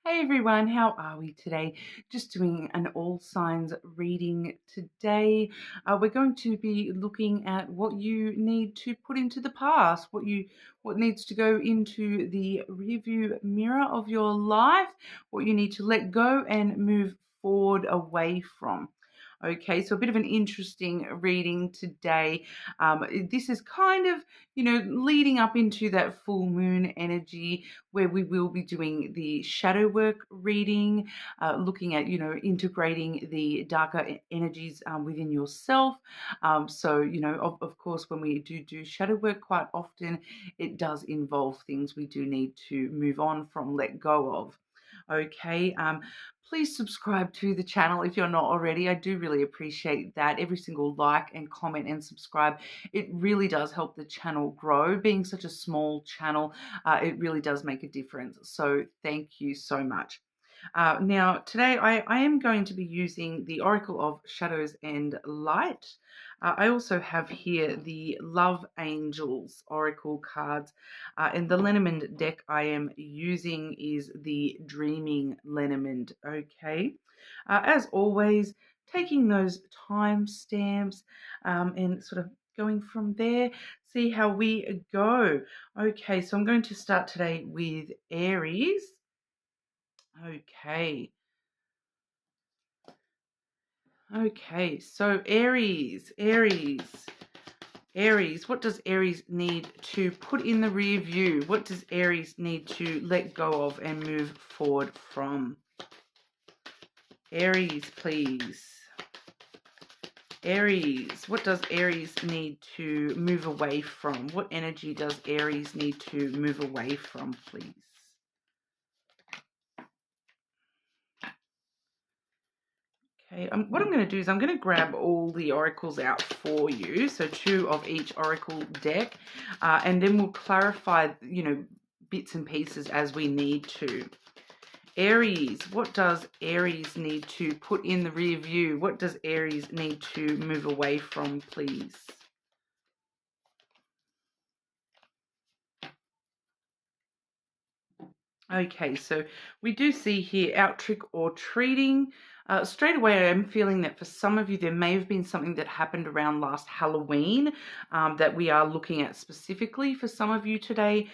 Hey everyone, how are we today? Just doing an all signs reading today. We're going to be looking at what you need to put into the past, what needs to go into the review mirror of your life, what you need to let go and move forward away from. Okay, so a bit of an interesting reading today. This is kind of, leading up into that full moon energy where we will be doing the shadow work reading, looking at, integrating the darker energies within yourself. Of course, when we do shadow work, quite often it does involve things we do need to move on from, let go of. Okay, please subscribe to the channel if you're not already. I do really appreciate that. Every single like and comment and subscribe, it really does help the channel grow. Being such a small channel, it really does make a difference. So thank you so much. Now, today I am going to be using the Oracle of Shadows and Light. I also have here the Love Angels Oracle cards. And the Lenormand deck I am using is the Dreaming Lenormand. Okay. As always, taking those timestamps and sort of going from there, see how we go. Okay, so I'm going to start today with Aries. Okay. Okay, so Aries, what does Aries need to put in the rear view? What does Aries need to let go of and move forward from? Aries, please. Aries, what does Aries need to move away from? What energy does Aries need to move away from, please? Okay, what I'm going to do is I'm going to grab all the oracles out for you, so 2 of each oracle deck, and then we'll clarify, bits and pieces as we need to. Aries, what does Aries need to put in the rear view? What does Aries need to move away from, please? Okay, so we do see here out trick or treating. Straight away, I am feeling that for some of you, there may have been something that happened around last Halloween that we are looking at specifically for some of you today.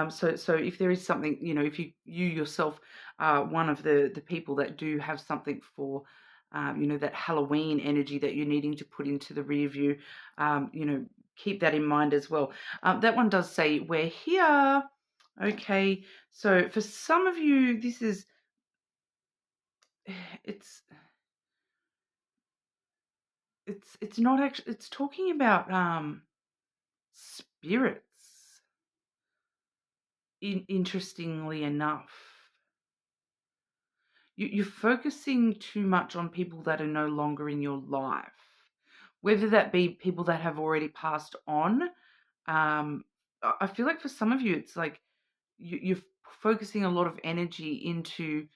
So if there is something, if you yourself are one of the people that do have something for, that Halloween energy that you're needing to put into the rear view, keep that in mind as well. That one does say, we're here. Okay, so for some of you, this is, it's not actually, it's talking about spirits, interestingly enough. You're focusing too much on people that are no longer in your life, whether that be people that have already passed on. I feel like for some of you, it's like you're focusing a lot of energy into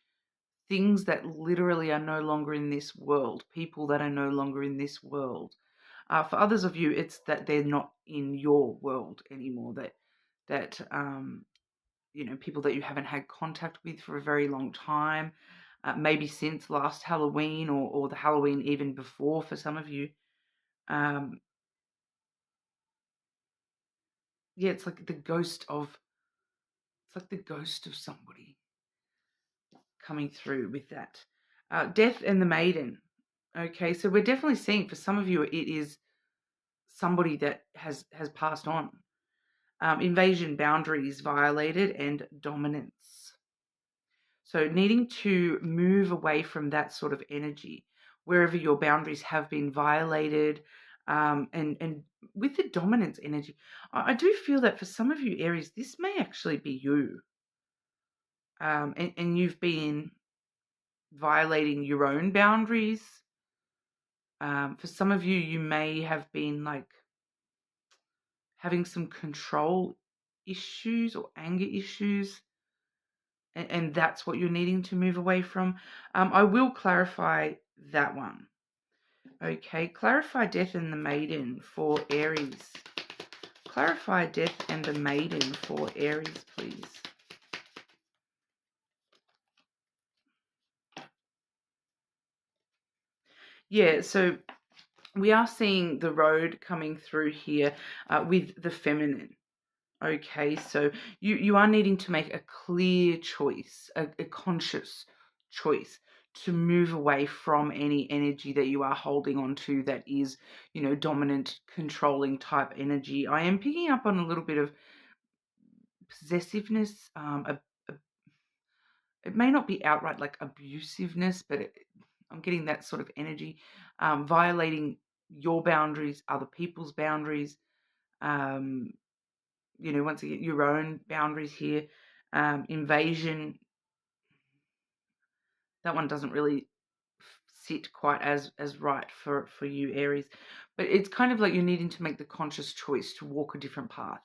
things that literally are no longer in this world, people that are no longer in this world. For others of you, it's that they're not in your world anymore, that people that you haven't had contact with for a very long time, maybe since last Halloween or the Halloween even before for some of you. Yeah, it's like the ghost of somebody coming through with that. Death and the Maiden. Okay, so we're definitely seeing for some of you it is somebody that has passed on. Invasion, boundaries violated, and dominance. So needing to move away from that sort of energy, wherever your boundaries have been violated, and with the dominance energy, I do feel that for some of you Aries, this may actually be you, and you've been violating your own boundaries. For some of you, you may have been like having some control issues or anger issues, and that's what you're needing to move away from. I will clarify that one. Okay, clarify Death and the Maiden for Aries. Clarify Death and the Maiden for Aries, please. Yeah, so we are seeing the road coming through here with the feminine. Okay, so you are needing to make a clear choice, a conscious choice to move away from any energy that you are holding on to that is, dominant, controlling type energy. I am picking up on a little bit of possessiveness. It may not be outright like abusiveness, but I'm getting that sort of energy, violating your boundaries, other people's boundaries. Um, once again, your own boundaries here. Invasion, that one doesn't really sit quite as right for you, Aries. But it's kind of like you're needing to make the conscious choice to walk a different path,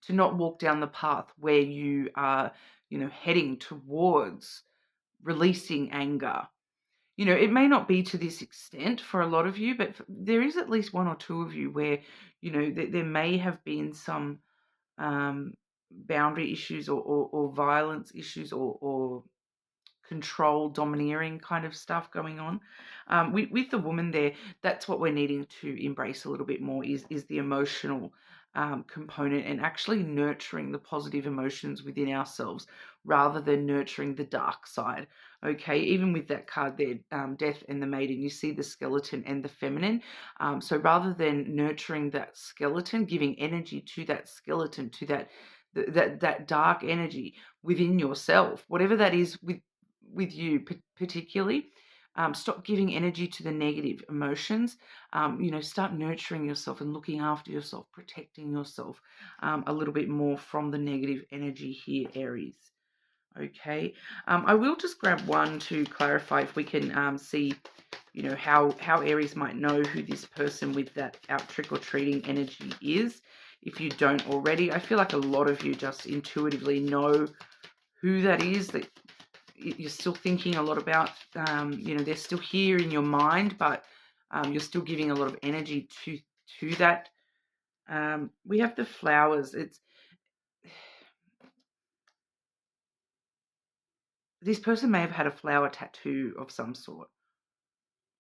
to not walk down the path where you are, heading towards releasing anger. It may not be to this extent for a lot of you, but there is at least one or two of you where, there may have been some boundary issues or violence issues or control, domineering kind of stuff going on. With the woman there, that's what we're needing to embrace a little bit more is the emotional component and actually nurturing the positive emotions within ourselves rather than nurturing the dark side. Okay, even with that card there, death and the maiden, you see the skeleton and the feminine. So rather than nurturing that skeleton, giving energy to that skeleton, to that dark energy within yourself, whatever that is with you particularly, stop giving energy to the negative emotions. Start nurturing yourself and looking after yourself, protecting yourself a little bit more from the negative energy here, Aries. Okay, I will just grab one to clarify if we can see, how Aries might know who this person with that out trick-or-treating energy is. If you don't already, I feel like a lot of you just intuitively know who that is, that you're still thinking a lot about. They're still here in your mind, but you're still giving a lot of energy to that. We have the flowers. This person may have had a flower tattoo of some sort,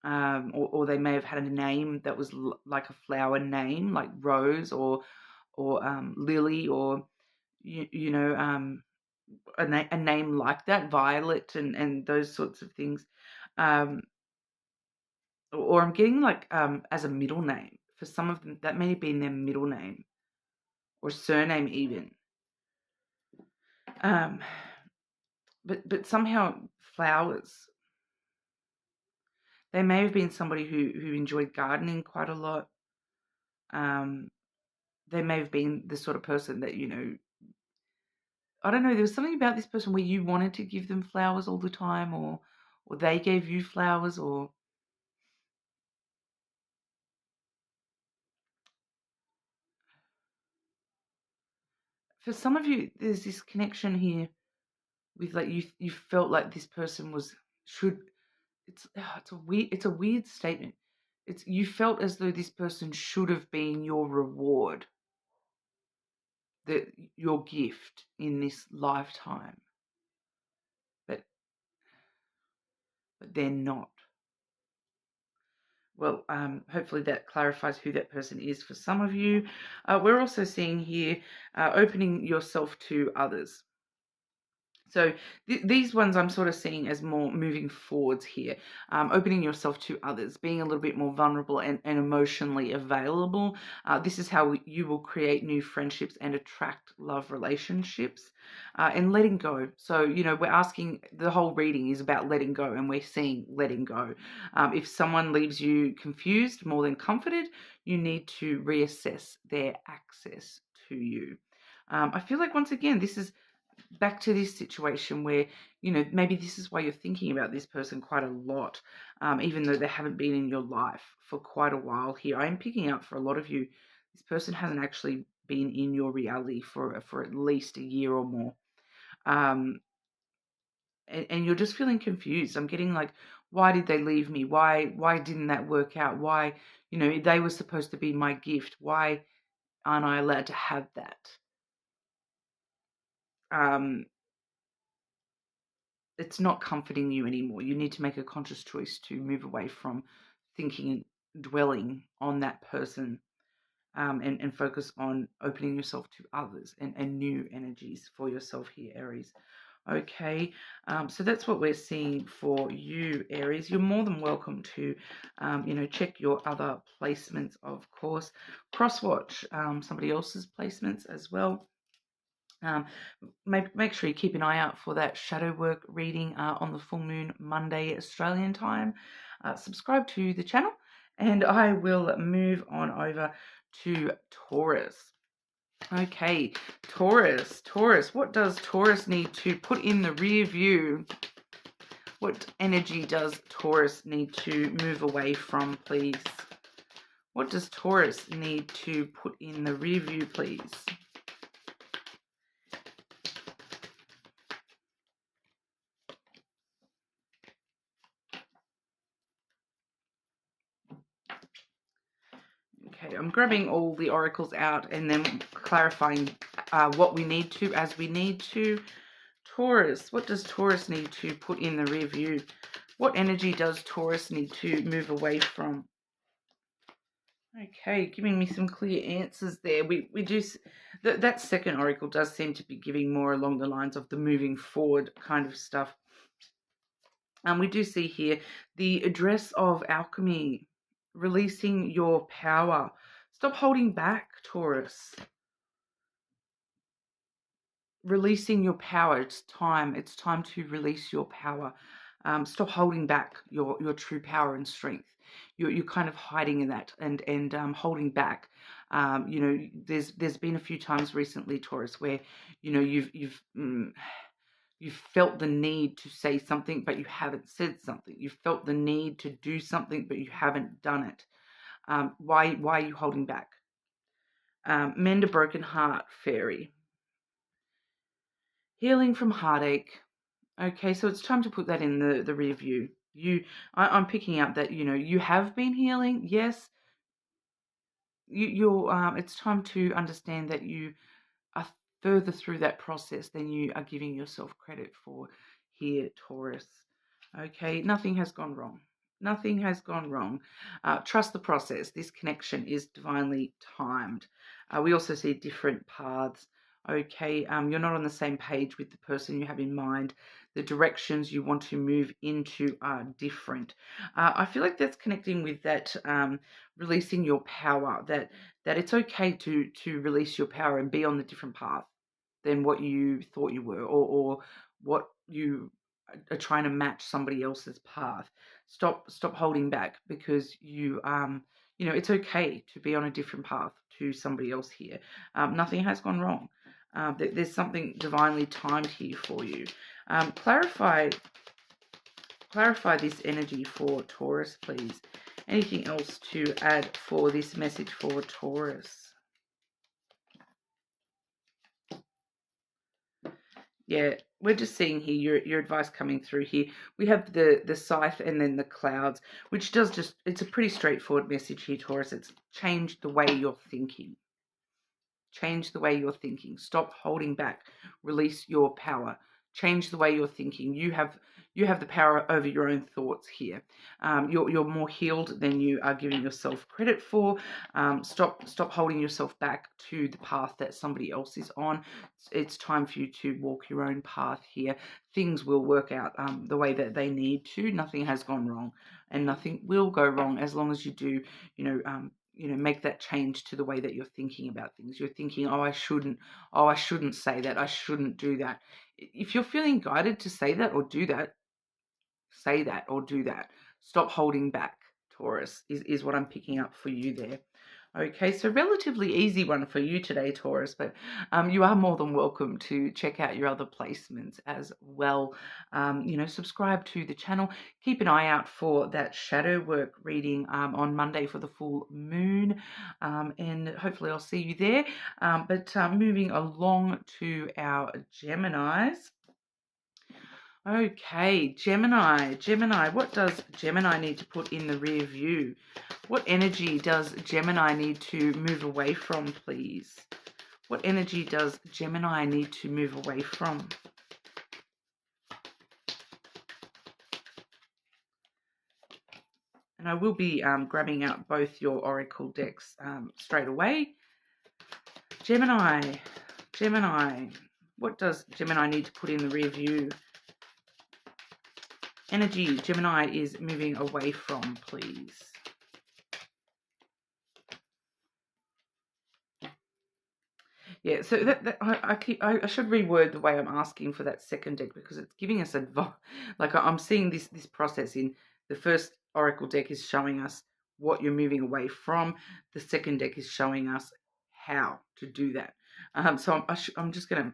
or they may have had a name that was like a flower name, like rose or lily, or a name like that, violet, and those sorts of things. Or I'm getting like as a middle name. For some of them, that may have been their middle name or surname even. But somehow flowers. They may have been somebody who enjoyed gardening quite a lot. They may have been the sort of person that, I don't know, there was something about this person where you wanted to give them flowers all the time, or they gave you flowers, or for some of you, there's this connection here with like you felt like this person should. It's a weird statement. You felt as though this person should have been your reward, your gift in this lifetime, but they're not. Well, hopefully that clarifies who that person is for some of you. We're also seeing here opening yourself to others. So these ones I'm sort of seeing as more moving forwards here, opening yourself to others, being a little bit more vulnerable and emotionally available. This is how you will create new friendships and attract love relationships, and letting go. So, we're asking, the whole reading is about letting go, and we're seeing letting go. If someone leaves you confused more than comforted, you need to reassess their access to you. I feel like, once again, this is back to this situation where, maybe this is why you're thinking about this person quite a lot, even though they haven't been in your life for quite a while here. I'm picking up for a lot of you, this person hasn't actually been in your reality for at least a year or more. And you're just feeling confused. I'm getting like, why did they leave me? Why didn't that work out? Why, they were supposed to be my gift. Why aren't I allowed to have that? It's not comforting you anymore. You need to make a conscious choice to move away from thinking, dwelling on that person, and focus on opening yourself to others and new energies for yourself here, Aries. Okay, so that's what we're seeing for you, Aries. You're more than welcome to, check your other placements, of course. Cross-watch somebody else's placements as well. Make sure you keep an eye out for that shadow work reading on the full moon Monday Australian time. Subscribe to the channel, and I will move on over to Taurus. Okay, Taurus, what does Taurus need to put in the rear view? What energy does Taurus need to move away from, please? What does Taurus need to put in the rear view, please? Okay, I'm grabbing all the oracles out and then clarifying what we need to as we need to. Taurus, what does Taurus need to put in the rear view? What energy does Taurus need to move away from? Okay, giving me some clear answers there. We do that second oracle does seem to be giving more along the lines of the moving forward kind of stuff. We do see here the address of alchemy, releasing your power. Stop holding back, Taurus. Releasing your power. It's time. It's time to release your power. Stop holding back your true power and strength. You're kind of hiding in that and holding back. There's been a few times recently, Taurus, where you've felt the need to say something, but you haven't said something. You've felt the need to do something, but you haven't done it. Why are you holding back? Mend a broken heart, fairy. Healing from heartache. Okay, so it's time to put that in the rear view. I'm picking up that, you have been healing. Yes, it's time to understand that you are further through that process than you are giving yourself credit for here, Taurus. Okay, nothing has gone wrong. Nothing has gone wrong. Trust the process. This connection is divinely timed. We also see different paths. Okay, you're not on the same page with the person you have in mind. The directions you want to move into are different. I feel like that's connecting with that releasing your power, that it's okay to release your power and be on the different path than what you thought you were, or what you are trying to match somebody else's path. Stop holding back, because it's okay to be on a different path to somebody else here. Nothing has gone wrong. There's something divinely timed here for you. Clarify this energy for Taurus, please. Anything else to add for this message for Taurus? Yeah, we're just seeing here your advice coming through here. We have the scythe and then the clouds, which it's a pretty straightforward message here, Taurus. It's change the way you're thinking. Change the way you're thinking. Stop holding back. Release your power. Change the way you're thinking. You have the power over your own thoughts here. You're more healed than you are giving yourself credit for. Stop holding yourself back to the path that somebody else is on. It's time for you to walk your own path here. Things will work out the way that they need to. Nothing has gone wrong, and nothing will go wrong as long as you do, make that change to the way that you're thinking about things. You're thinking, I shouldn't say that. I shouldn't do that. If you're feeling guided to say that or do that, say that or do that. Stop holding back, Taurus, is what I'm picking up for you there. Okay, so relatively easy one for you today, Taurus, but you are more than welcome to check out your other placements as well. Subscribe to the channel. Keep an eye out for that shadow work reading on Monday for the full moon, and hopefully I'll see you there. But moving along to our Geminis. Okay, Gemini, what does Gemini need to put in the rear view? What energy does Gemini need to move away from, please? What energy does Gemini need to move away from? And I will be grabbing out both your oracle decks straight away. Gemini. What does Gemini need to put in the rear view? Energy Gemini is moving away from, please. Yeah, so I should reword the way I'm asking for that second deck, because it's giving us advice. Like, I'm seeing this process in the first oracle deck is showing us what you're moving away from. The second deck is showing us how to do that. So I'm just going to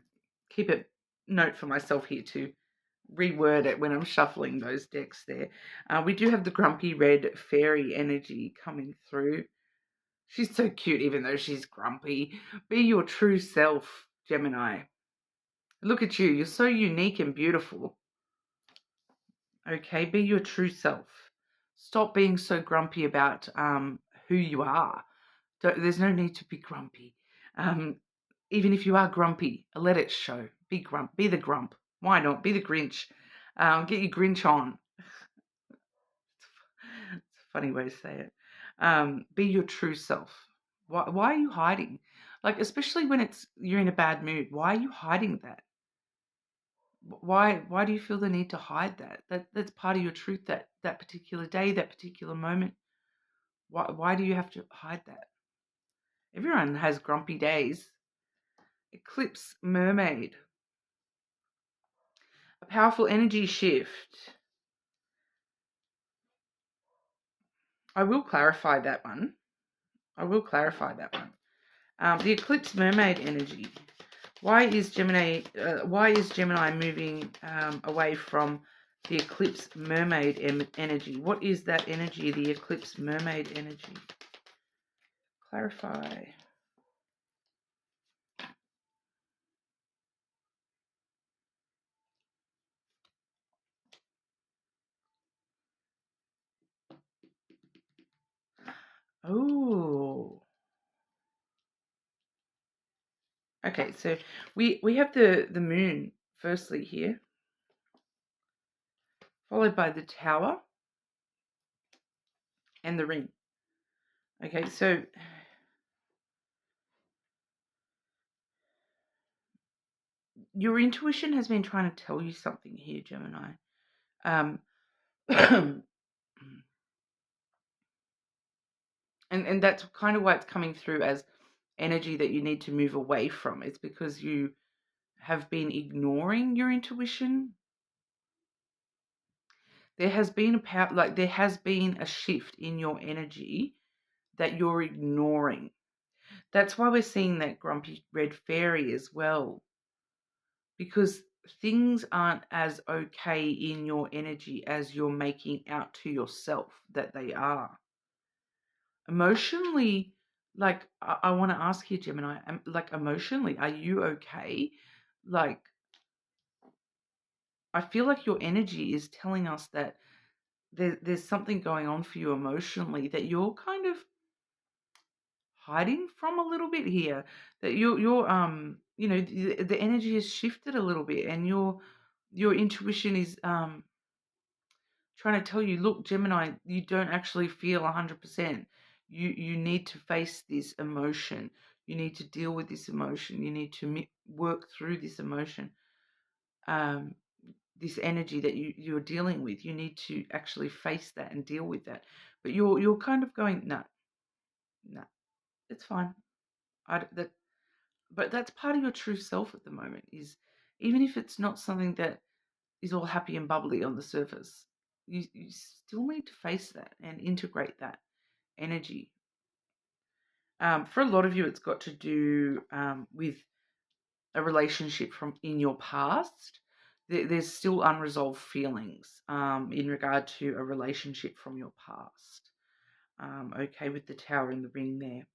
keep a note for myself here to reword it when I'm shuffling those decks there. We do have the grumpy red fairy energy coming through. She's so cute, even though she's grumpy. Be your true self, Gemini. Look at you. You're so unique and beautiful. Okay, be your true self. Stop being so grumpy about who you are. There's no need to be grumpy. Even if you are grumpy, let it show. Be the grump. Why not? Be the Grinch. Get your Grinch on. It's a funny way to say it. Be your true self. Why are you hiding? Like, especially when you're in a bad mood, why are you hiding that? Why do you feel the need to hide that? That's part of your truth, that particular day, that particular moment. Why do you have to hide that? Everyone has grumpy days. Eclipse mermaid. A powerful energy shift. I will clarify that one. The eclipse mermaid energy. Why is Gemini moving away from the eclipse mermaid energy? What is that energy, the eclipse mermaid energy? Clarify. Oh. Okay, so we have the moon firstly here, followed by the tower and the ring. Okay, so your intuition has been trying to tell you something here, Gemini. And that's kind of why it's coming through as energy that you need to move away from. It's because you have been ignoring your intuition. There has been a shift in your energy that you're ignoring. That's why we're seeing that grumpy red fairy as well, because things aren't as okay in your energy as you're making out to yourself that they are. Emotionally, like, I want to ask you, Gemini, like, emotionally, are you okay? Like, I feel like your energy is telling us that there's something going on for you emotionally that you're kind of hiding from a little bit here. That you're the energy has shifted a little bit, and your intuition is trying to tell you, look, Gemini, you don't actually feel 100%. You need to face this emotion. You need to deal with this emotion. You need to work through this emotion. This energy that you're dealing with, you need to actually face that and deal with that. But you're kind of going, no, it's fine. But that's part of your true self at the moment, is even if it's not something that is all happy and bubbly on the surface, you still need to face that and integrate that energy. For a lot of you, it's got to do with a relationship from in your past. There's still unresolved feelings in regard to a relationship from your past. Okay, with the tower and the ring there.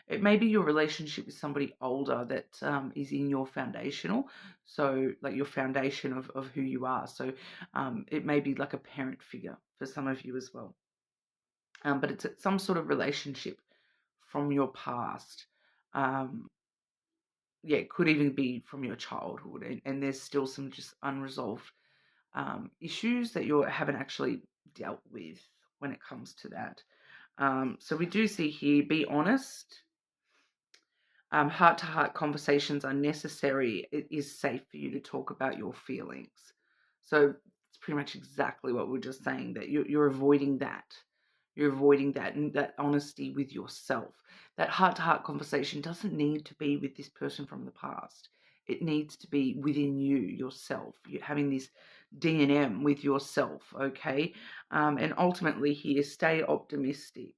It may be your relationship with somebody older that is in your foundational, so like your foundation of who you are. So it may be like a parent figure for some of you as well. But it's some sort of relationship from your past. It could even be from your childhood, and there's still some just unresolved issues that you haven't actually dealt with when it comes to that. So we do see here, be honest. Heart-to-heart conversations are necessary. It is safe for you to talk about your feelings. So it's pretty much exactly what we're just saying, that you're avoiding that. You're avoiding that, and that honesty with yourself. That heart-to-heart conversation doesn't need to be with this person from the past. It needs to be within you, yourself. You're having this D&M with yourself, okay? And ultimately here, stay optimistic.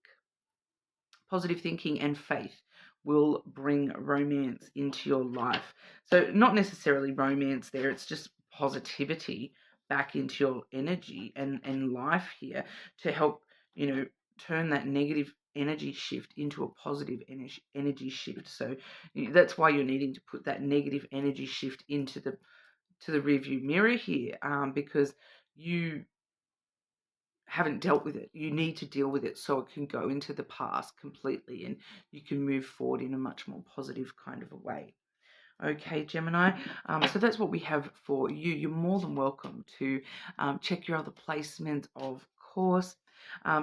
Positive thinking and faith will bring romance into your life. So not necessarily romance there, it's just positivity back into your energy and life here to help, turn that negative energy shift into a positive energy shift. So that's why you're needing to put that negative energy shift into the rearview mirror here, because you haven't dealt with it. You need to deal with it so it can go into the past completely and you can move forward in a much more positive kind of a way. Okay, Gemini. So that's what we have for you. You're more than welcome to check your other placements, of course.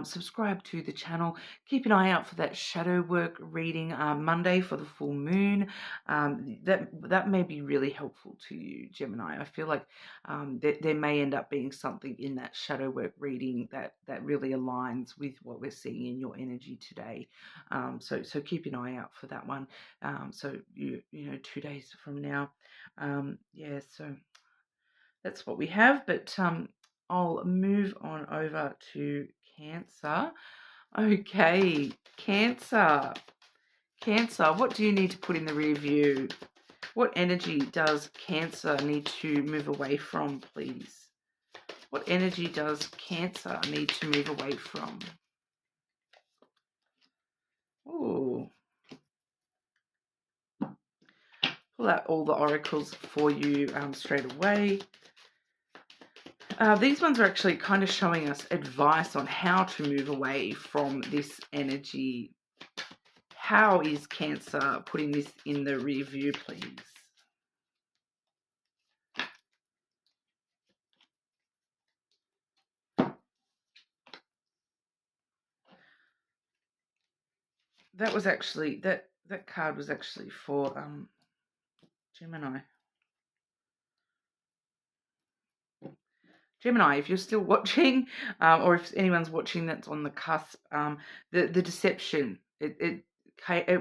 Subscribe to the channel. Keep an eye out for that shadow work reading Monday for the full moon. That may be really helpful to you, Gemini. I feel like there may end up being something in that shadow work reading that really aligns with what we're seeing in your energy today. So keep an eye out for that one. So 2 days from now. So that's what we have, but I'll move on over to Cancer. Okay, Cancer. Cancer, what do you need to put in the rear view? What energy does Cancer need to move away from, please? What energy does Cancer need to move away from? Oh, pull out all the oracles for you straight away. These ones are actually kind of showing us advice on how to move away from this energy. How is Cancer putting this in the rear view, please? That was actually, that card was actually for Gemini. Gemini, if you're still watching, or if anyone's watching that's on the cusp, the deception, it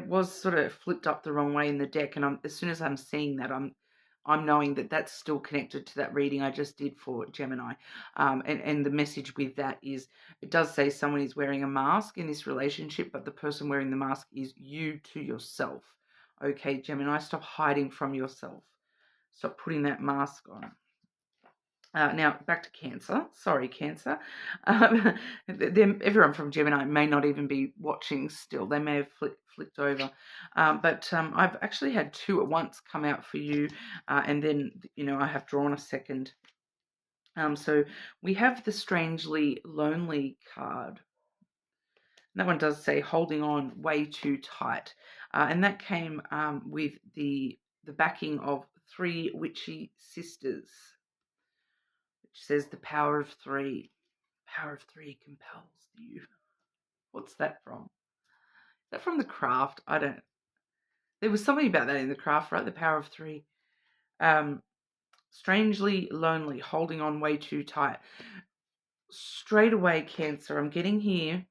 was sort of flipped up the wrong way in the deck, and as soon as I'm seeing that, I'm knowing that that's still connected to that reading I just did for Gemini, and the message with that is, it does say someone is wearing a mask in this relationship, but the person wearing the mask is you to yourself. Okay, Gemini, stop hiding from yourself. Stop putting that mask on. Now, back to Cancer. Sorry, Cancer. Everyone from Gemini may not even be watching still. They may have flicked over. But I've actually had two at once come out for you. And then, I have drawn a second. So we have the Strangely Lonely card. That one does say holding on way too tight. And that came with the backing of 3 witchy sisters. Which says the power of 3. Power of 3 compels you. What's that from? Is that from The Craft? There was something about that in The Craft, right? The power of 3. Strangely lonely, holding on way too tight. Straight away, Cancer, I'm getting here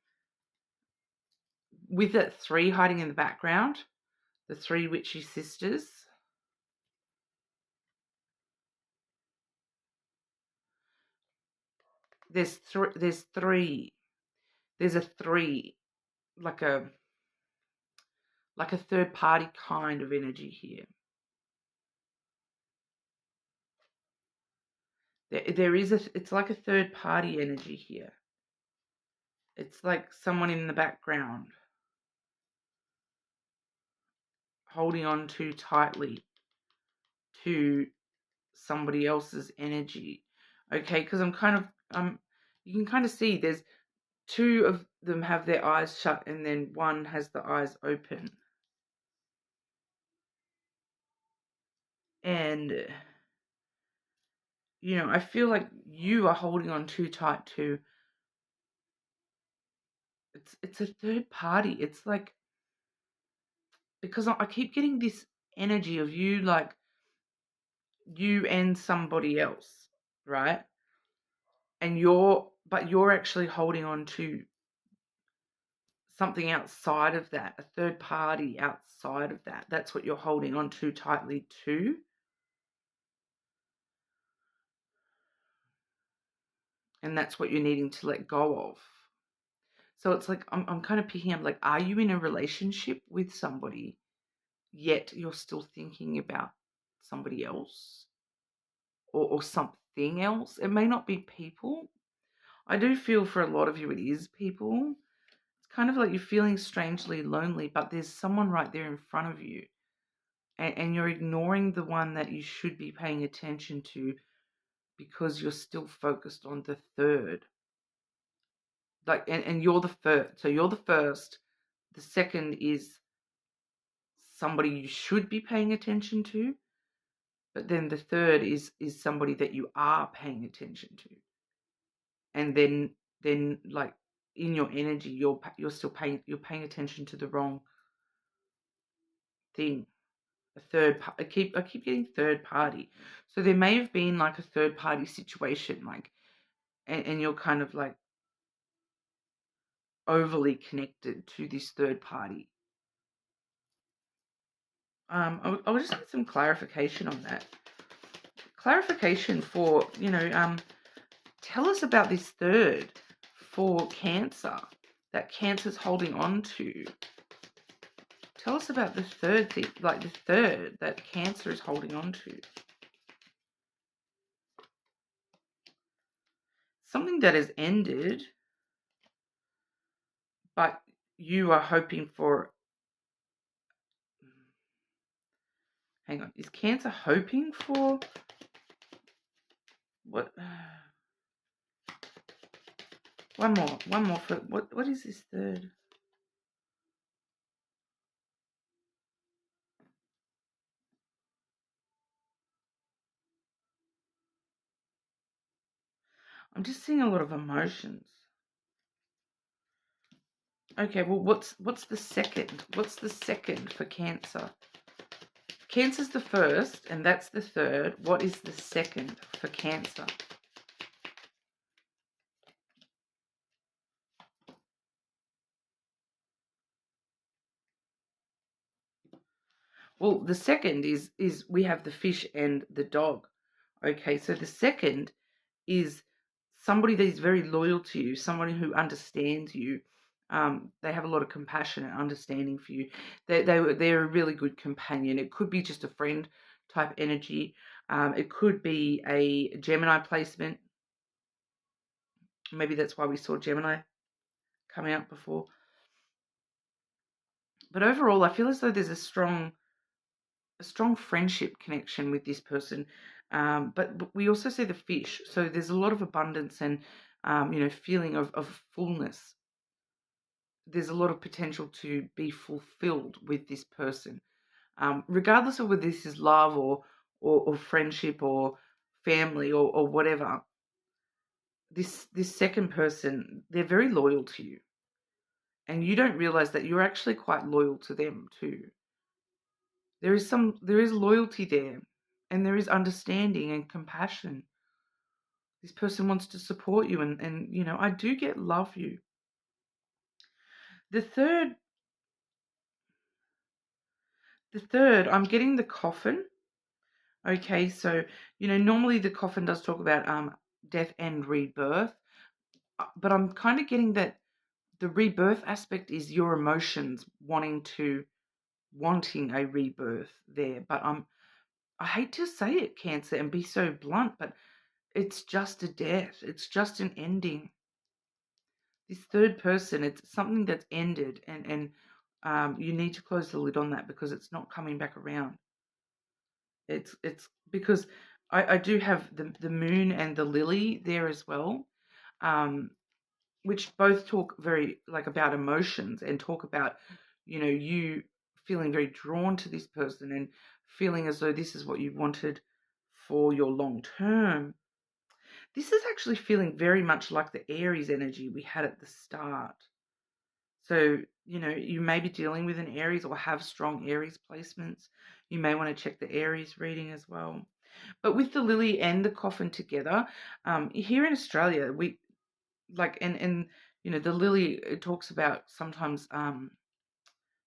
with that 3 hiding in the background. The 3 witchy sisters. There's 3. There's a 3, like a third party kind of energy here. There is it's like a third party energy here. It's like someone in the background holding on too tightly to somebody else's energy. Okay, because you can kind of see there's 2 of them have their eyes shut and then one has the eyes open. And, I feel like you are holding on too tight to it's a third party. It's like, because I keep getting this energy of you, like you and somebody else, right? And you're actually holding on to something outside of that, a third party outside of that. That's what you're holding on to tightly to. And that's what you're needing to let go of. So it's like, I'm kind of picking up, like, are you in a relationship with somebody, yet you're still thinking about somebody else or something else? It may not be people. I do feel for a lot of you it is people. It's kind of like you're feeling strangely lonely, but there's someone right there in front of you, and you're ignoring the one that you should be paying attention to because you're still focused on the third. Like, and you're the first. So you're the first. The second is somebody you should be paying attention to, but then the third is somebody that you are paying attention to. And then like in your energy, you're still paying attention to the wrong thing. I keep getting third party. So there may have been like a third party situation, like, and you're kind of like overly connected to this third party. I would just get some clarification on that. Clarification for, tell us about this third for Cancer, that Cancer's holding on to. Tell us about the third thing, like the third that Cancer is holding on to. Something that has ended, but you are hoping for. Hang on, is Cancer hoping for what? One more for what is this third? I'm just seeing a lot of emotions. Okay, well, what's the second? What's the second for Cancer? Cancer's the first, and that's the third. What is the second for Cancer? Well, the second is we have the fish and the dog. Okay, so the second is somebody that is very loyal to you, somebody who understands you. They have a lot of compassion and understanding for you. They're a really good companion. It could be just a friend type energy. It could be a Gemini placement. Maybe that's why we saw Gemini come out before. But overall, I feel as though there's a strong friendship connection with this person. But we also see the fish. So there's a lot of abundance and, feeling of fullness. There's a lot of potential to be fulfilled with this person. Regardless of whether this is love or friendship or family or whatever, this second person, they're very loyal to you. And you don't realize that you're actually quite loyal to them too. There is loyalty there, and there is understanding and compassion. This person wants to support you, and I do get love you. The third, I'm getting the coffin. Okay, so normally the coffin does talk about death and rebirth, but I'm kind of getting that the rebirth aspect is your emotions wanting a rebirth there. But I hate to say it, Cancer, and be so blunt, but it's just a death. It's just an ending. This third person, it's something that's ended, and you need to close the lid on that because it's not coming back around. It's because I do have the moon and the lily there as well, which both talk very like about emotions and talk about you feeling very drawn to this person and feeling as though this is what you wanted for your long term. This is actually feeling very much like the Aries energy we had at the start. So, you know, you may be dealing with an Aries or have strong Aries placements. You may want to check the Aries reading as well. But with the lily and the coffin together, here in Australia, we like, and you know, the lily, it talks about sometimes,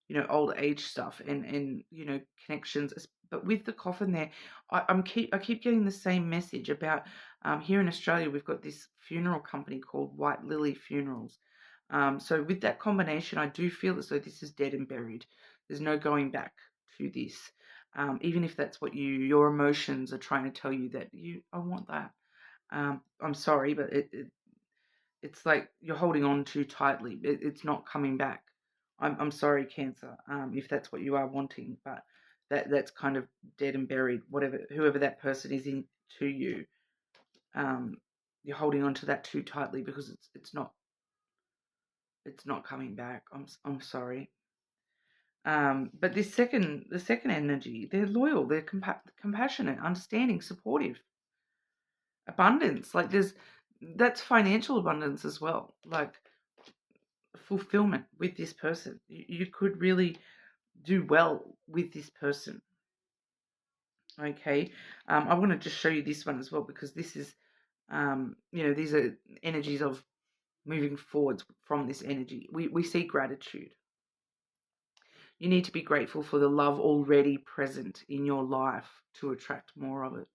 you know, old age stuff and you know, connections. But with the coffin there, I keep getting the same message about, here in Australia, we've got this funeral company called White Lily Funerals. So with that combination, I do feel as though this is dead and buried. There's no going back to this. Even if that's what your emotions are trying to tell you, that I want that. I'm sorry, but it's like you're holding on too tightly. It's not coming back. I'm sorry, Cancer, if that's what you are wanting, but that's kind of dead and buried. Whoever that person is in to you, you're holding on to that too tightly because it's not coming back. I'm sorry. But the second energy, they're loyal, they're compassionate, understanding, supportive, abundance. Like that's financial abundance as well. Like fulfillment with this person. You could really do well with this person. Okay. I want to just show you this one as well, because this is, you know, these are energies of moving forwards from this energy. We see gratitude. You need to be grateful for the love already present in your life to attract more of it.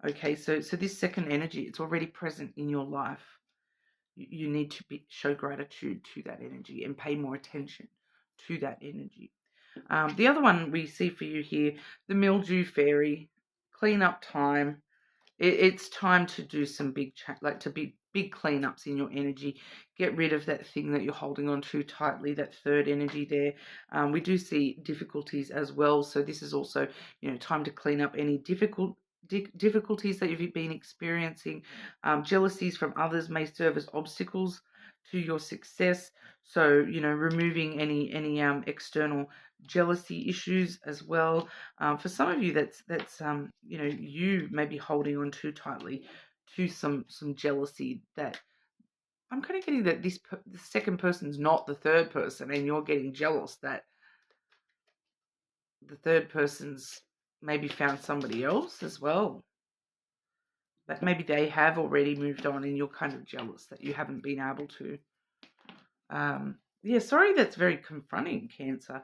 Okay, so this second energy, it's already present in your life. You need to show gratitude to that energy and pay more attention to that energy. The other one we see for you here, the mildew fairy, clean up time. It's time to do some big big cleanups in your energy. Get rid of that thing that you're holding on too tightly, that third energy there. We do see difficulties as well. So this is also, you know, time to clean up any difficulties that you've been experiencing. Jealousies from others may serve as obstacles to your success. So, you know, removing any external jealousy issues as well. For some of you, that's you know, you may be holding on too tightly to some jealousy. That I'm kind of getting that the second person's not the third person, and you're getting jealous that the third person's maybe found somebody else as well. But maybe they have already moved on, and you're kind of jealous that you haven't been able to. Yeah, sorry, that's very confronting, Cancer.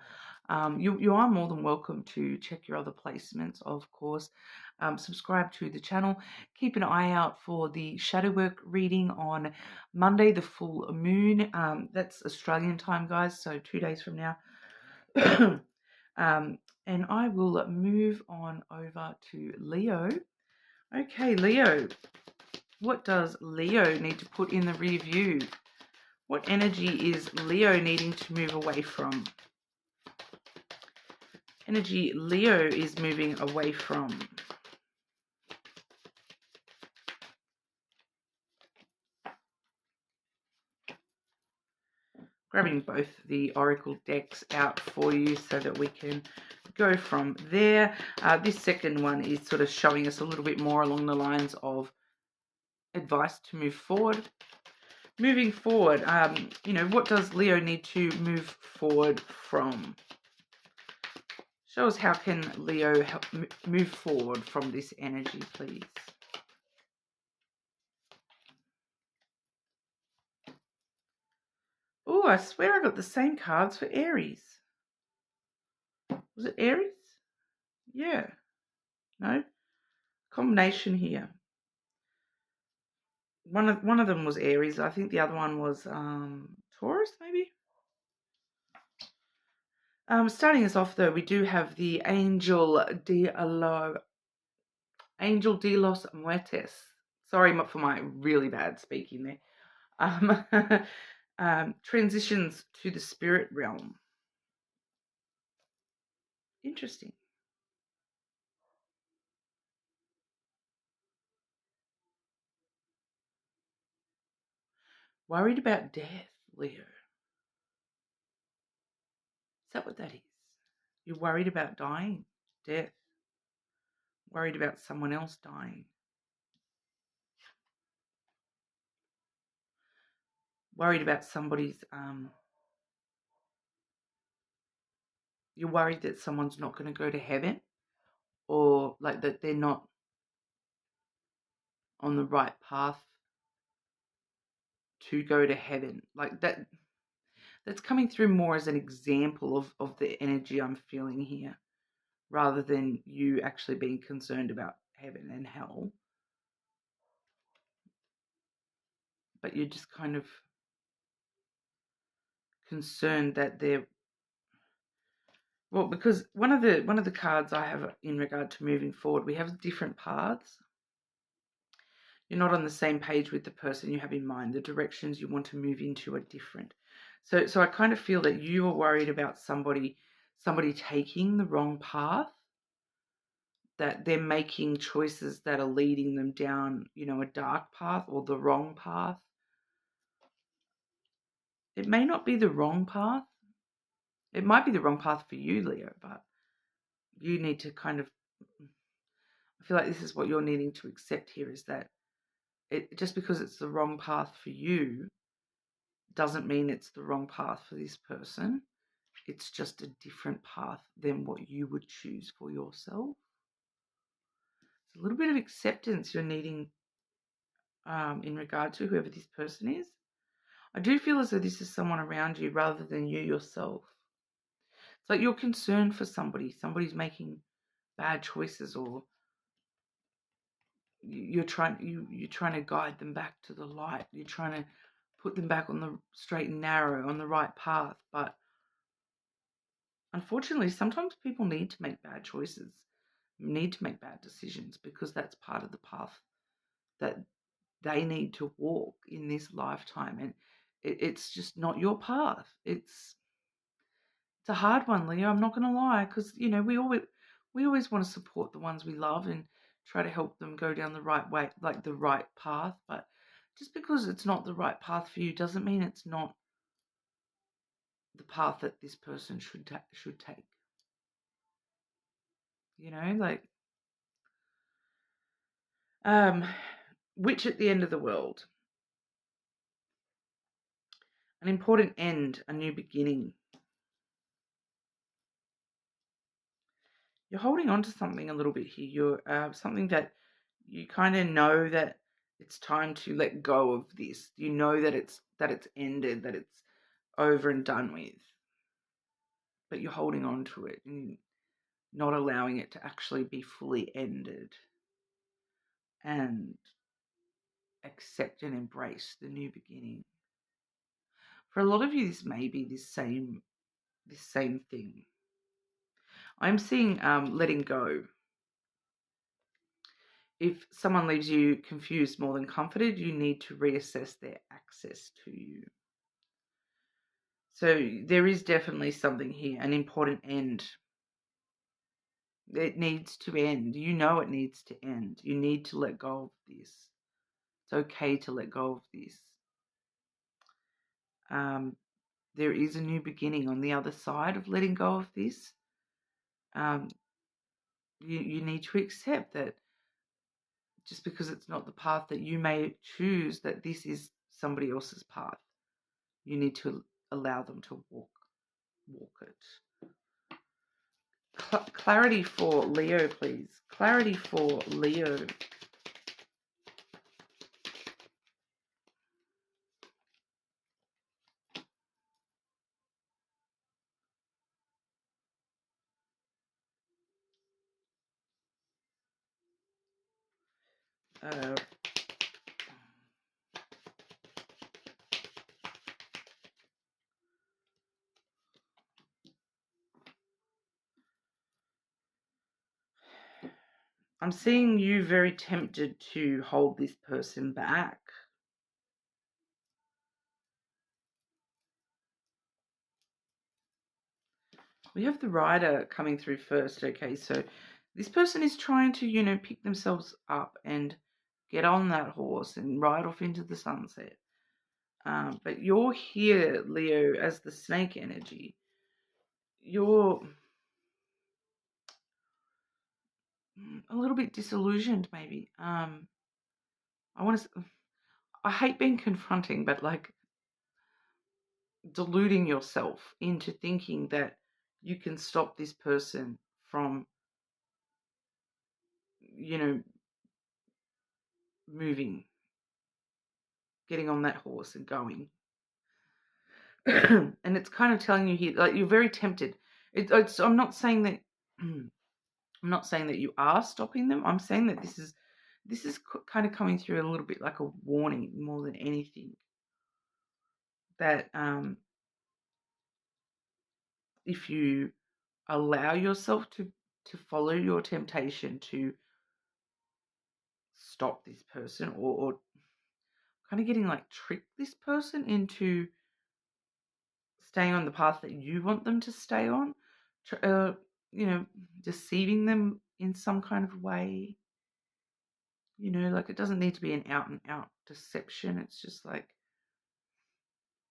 You are more than welcome to check your other placements, of course. Subscribe to the channel. Keep an eye out for the shadow work reading on Monday, the full moon. That's Australian time, guys, so 2 days from now. And I will move on over to Leo. Okay, Leo. What does Leo need to put in the rear view? What energy is Leo needing to move away from? Energy Leo is moving away from. Grabbing both the oracle decks out for you so that we can go from there. This second one is sort of showing us a little bit more along the lines of advice to move forward. Moving forward, you know, what does Leo need to move forward from? Show us how can Leo help move forward from this energy, please. Oh, I swear I got the same cards for Aries. Was it Aries? Yeah. No? Combination here. One of them was Aries. I think the other one was Taurus, maybe? Starting us off, though, we do have the Angel de los Muertes. Sorry for my really bad speaking there. Transitions to the spirit realm. Interesting. Worried about death, Leo. Is that what that is? You're worried about dying, death. Worried about someone else dying. Worried about somebody's you're worried that someone's not going to go to heaven, or like that they're not on the right path to go to heaven. Like that's coming through more as an example of the energy I'm feeling here, rather than you actually being concerned about heaven and hell. But you're just kind of concerned that they're, well, because one of the cards I have in regard to moving forward, we have different paths. You're not on the same page with the person you have in mind. The directions you want to move into are different. So I kind of feel that you are worried about somebody taking the wrong path, that they're making choices that are leading them down, a dark path or the wrong path. It may not be the wrong path. It might be the wrong path for you, Leo, but you need to kind of, I feel like this is what you're needing to accept here, is that just because it's the wrong path for you doesn't mean it's the wrong path for this person. It's just a different path than what you would choose for yourself. It's a little bit of acceptance you're needing in regard to whoever this person is. I do feel as though this is someone around you rather than you yourself. It's like you're concerned for somebody's making bad choices, or you're trying to guide them back to the light. You're trying to put them back on the straight and narrow, on the right path. But unfortunately, sometimes people need to make bad choices, need to make bad decisions, because that's part of the path that they need to walk in this lifetime. And it's just not your path. It's a hard one, Leo. I'm not going to lie, because we always want to support the ones we love and try to help them go down the right way, like the right path. But just because it's not the right path for you doesn't mean it's not the path that this person should take. Like witch at the end of the world, an important end, a new beginning. You're holding on to something a little bit here. You're something that you kind of know that it's time to let go of this. You know that it's ended, that it's over and done with. But you're holding on to it and not allowing it to actually be fully ended, and accept and embrace the new beginning. For a lot of you, this may be this same thing. I'm seeing letting go. If someone leaves you confused more than comforted, you need to reassess their access to you. So there is definitely something here, an important end. It needs to end. You know it needs to end. You need to let go of this. It's okay to let go of this. There is a new beginning on the other side of letting go of this. You need to accept that just because it's not the path that you may choose, that this is somebody else's path. You need to allow them to walk it. Clarity for Leo, please. Clarity for Leo. I'm seeing you very tempted to hold this person back. We have the rider coming through first, okay? So this person is trying to, pick themselves up and get on that horse and ride off into the sunset. But you're here, Leo, as the snake energy. You're a little bit disillusioned, maybe. I hate being confronting, but like deluding yourself into thinking that you can stop this person from, you know, moving, getting on that horse and going. And it's kind of telling you here, like, you're very tempted. I'm not saying that I'm not saying that you are stopping them. I'm saying that this is kind of coming through a little bit like a warning more than anything. That if you allow yourself to follow your temptation to stop this person, or kind of getting like trick this person into staying on the path that you want them to stay on, you know, deceiving them in some kind of way. You know, like, it doesn't need to be an out and out deception. It's just like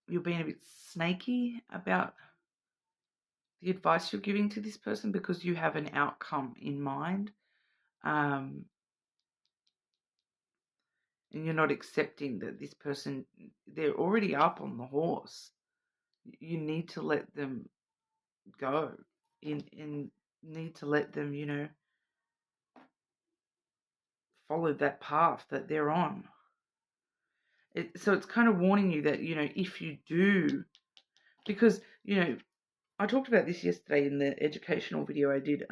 you're being a bit snaky about the advice you're giving to this person because you have an outcome in mind. And you're not accepting that this person, they're already up on the horse. You need to let them go, and need to let them, you know, follow that path that they're on. So it's kind of warning you that, you know, if you do, because, you know, I talked about this yesterday in the educational video I did,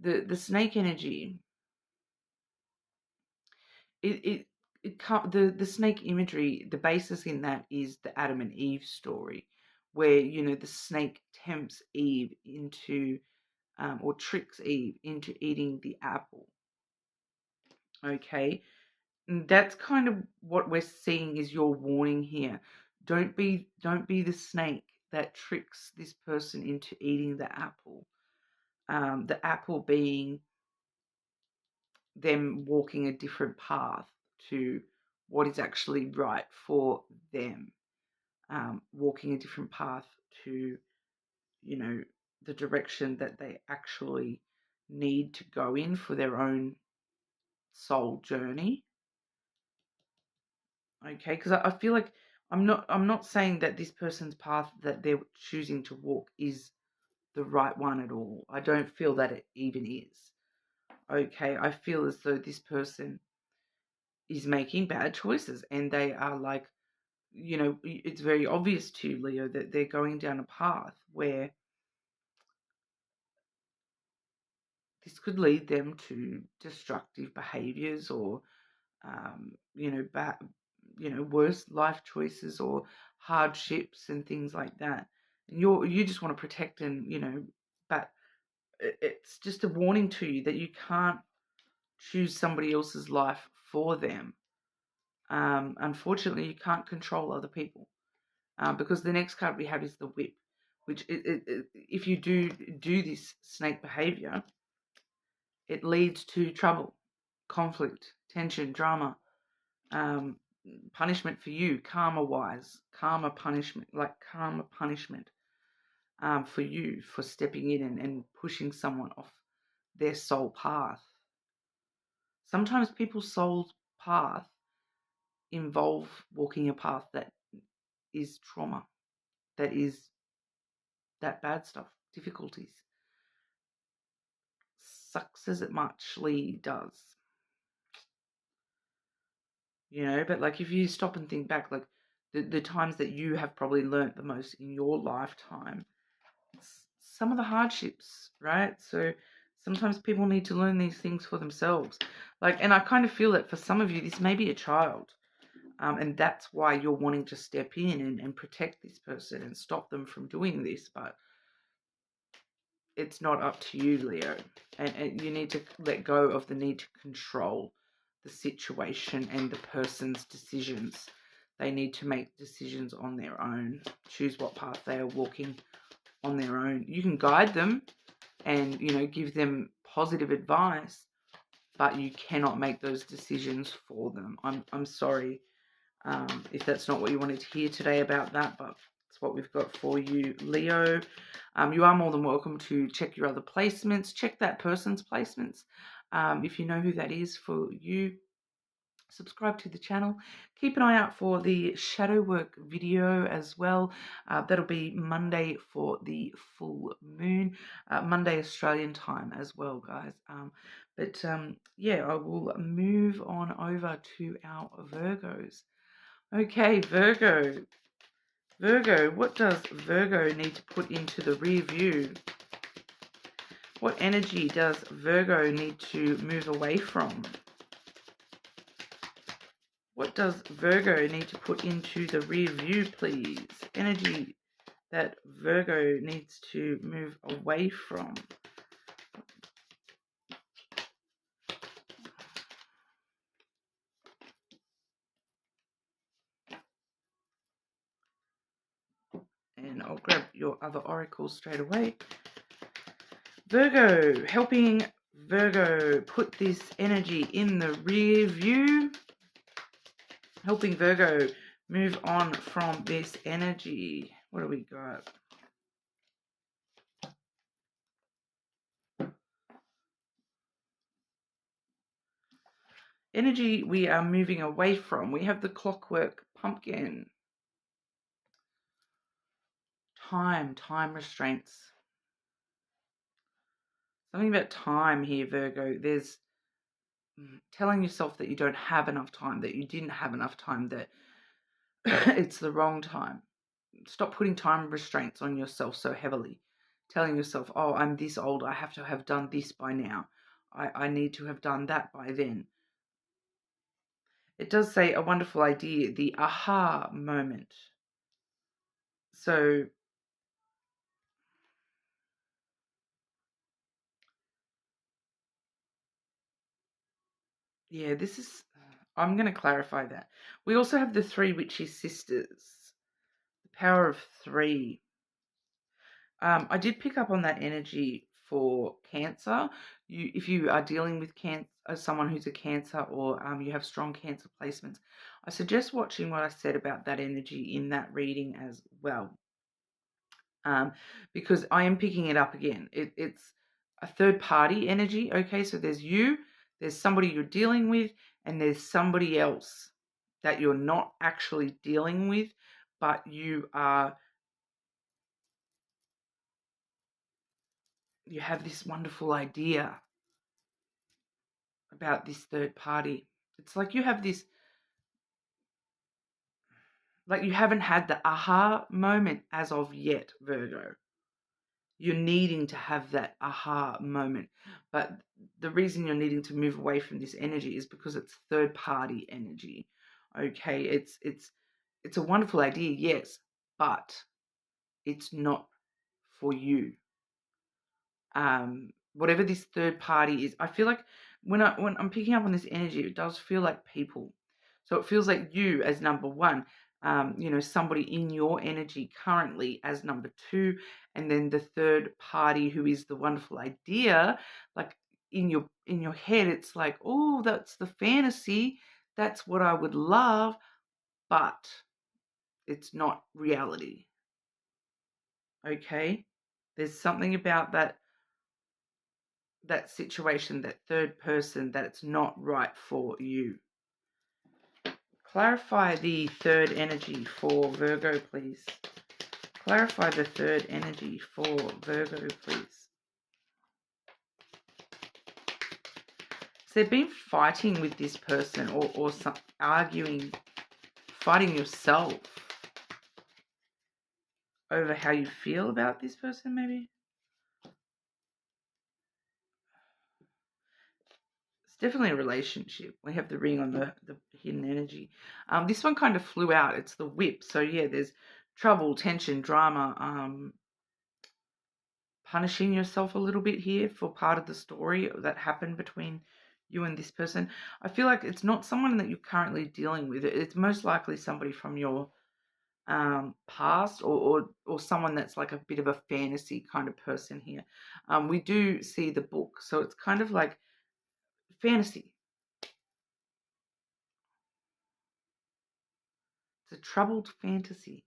the snake energy, the snake imagery, the basis in that is the Adam and Eve story, where, you know, the snake tempts Eve into, or tricks Eve into eating the apple. Okay, and that's kind of what we're seeing is your warning here. Don't be the snake that tricks this person into eating the apple. The apple being them walking a different path to what is actually right for them. Walking a different path to, you know, the direction that they actually need to go in for their own soul journey. Okay, because I feel like I'm not saying that this person's path that they're choosing to walk is the right one at all. I don't feel that it even is. Okay, I feel as though this person is making bad choices, and they are like, you know, it's very obvious to Leo that they're going down a path where this could lead them to destructive behaviors, or you know, worse life choices or hardships and things like that. And you just want to protect, and, you know, but it's just a warning to you that you can't choose somebody else's life for them. Unfortunately, you can't control other people, because the next card we have is the whip, which if you do this snake behavior, it leads to trouble, conflict, tension, drama, punishment for you, karma-wise, karma punishment for you for stepping in and pushing someone off their soul path. Sometimes people's soul's path involve walking a path that is trauma, that is that bad stuff, difficulties. Sucks as it muchly does. You know, but like, if you stop and think back, like the times that you have probably learnt the most in your lifetime, some of the hardships, right? So sometimes people need to learn these things for themselves. Like, and I kind of feel that for some of you, this may be a child. And that's why you're wanting to step in and protect this person and stop them from doing this. But it's not up to you, Leo. And you need to let go of the need to control the situation and the person's decisions. They need to make decisions on their own, choose what path they are walking on their own. You can guide them and, you know, give them positive advice, but you cannot make those decisions for them. I'm sorry if that's not what you wanted to hear today about that, but it's what we've got for you, Leo. You are more than welcome to check your other placements. Check that person's placements if you know who that is for you. subscribe to the channel. Keep an eye out for the shadow work video as well. That'll be Monday for the full moon, Monday Australian time as well, guys. Yeah, I will move on over to our Virgos. Okay, Virgo. Virgo, what does Virgo need to put into the rear view? What energy does Virgo need to move away from? What does Virgo need to put into the rear view, please? Energy that Virgo needs to move away from. And I'll grab your other oracle straight away. Virgo, helping Virgo put this energy in the rear view. Helping Virgo move on from this energy. What do we got? Energy we are moving away from. We have the clockwork pumpkin. Time restraints. Something about time here, Virgo. There's telling yourself that you don't have enough time, that you didn't have enough time, that it's the wrong time. Stop putting time restraints on yourself so heavily. Telling yourself, oh, I'm this old, I have to have done this by now. I need to have done that by then. It does say a wonderful idea, the aha moment. So, yeah, this is, I'm going to clarify that. We also have the three witchy sisters. The power of three. I did pick up on that energy for Cancer. If you are dealing with cancer, someone who's a Cancer, or you have strong Cancer placements, I suggest watching what I said about that energy in that reading as well, because I am picking it up again. It's a third party energy. Okay, so there's you, there's somebody you're dealing with, and there's somebody else that you're not actually dealing with, but you have this wonderful idea about this third party. It's like you have this, like you haven't had the aha moment as of yet, Virgo. You're needing to have that aha moment. But the reason you're needing to move away from this energy is because it's third party energy. Okay, it's a wonderful idea, yes, but it's not for you. Whatever this third party is, I feel like when I'm picking up on this energy, it does feel like people. So it feels like you as number one, somebody in your energy currently as number two, and then the third party who is the wonderful idea, like in your head, it's like, oh, that's the fantasy, that's what I would love, but it's not reality. Okay, there's something about that situation, that third person, that it's not right for you. Clarify the third energy for Virgo, please. Clarify the third energy for Virgo, please. So they've been fighting with this person, or arguing, fighting yourself over how you feel about this person, maybe. Definitely a relationship. We have the ring on the hidden energy. This one kind of flew out. It's the whip. So yeah, there's trouble, tension, drama, punishing yourself a little bit here for part of the story that happened between you and this person. I feel like it's not someone that you're currently dealing with. It's most likely somebody from your past, or someone that's like a bit of a fantasy kind of person here. We do see the book, so it's kind of like fantasy. It's a troubled fantasy.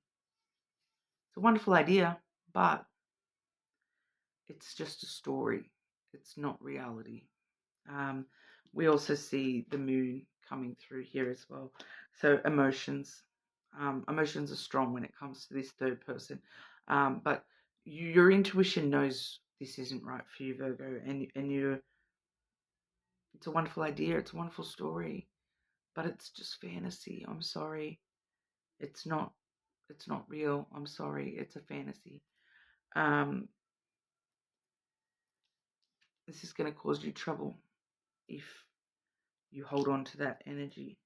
It's a wonderful idea, but it's just a story. It's not reality. We also see the moon coming through here as well. So emotions. Emotions are strong when it comes to this third person. But your intuition knows this isn't right for you, Virgo, and you. It's a wonderful idea. It's a wonderful story, but it's just fantasy. I'm sorry. It's not. It's not real. I'm sorry. It's a fantasy. This is going to cause you trouble if you hold on to that energy.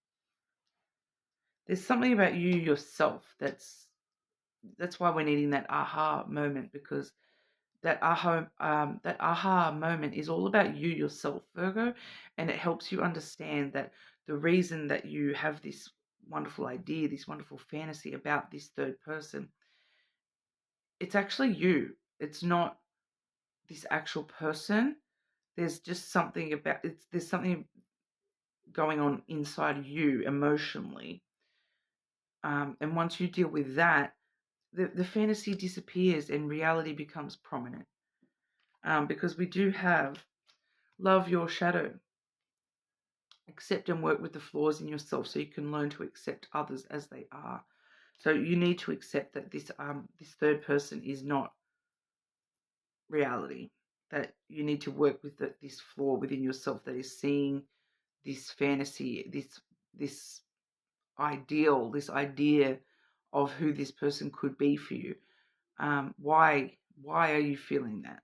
There's something about you yourself that's why we're needing that aha moment, because that aha moment is all about you yourself, Virgo, and it helps you understand that the reason that you have this wonderful idea, this wonderful fantasy about this third person, it's actually you. It's not this actual person. There's just something about it. There's something going on inside you emotionally. And once you deal with that, the fantasy disappears and reality becomes prominent. Because we do have love your shadow. Accept and work with the flaws in yourself so you can learn to accept others as they are. So you need to accept that this third person is not reality. That you need to work with this flaw within yourself that is seeing this fantasy, this ideal, this idea of who this person could be for you. Why are you feeling that?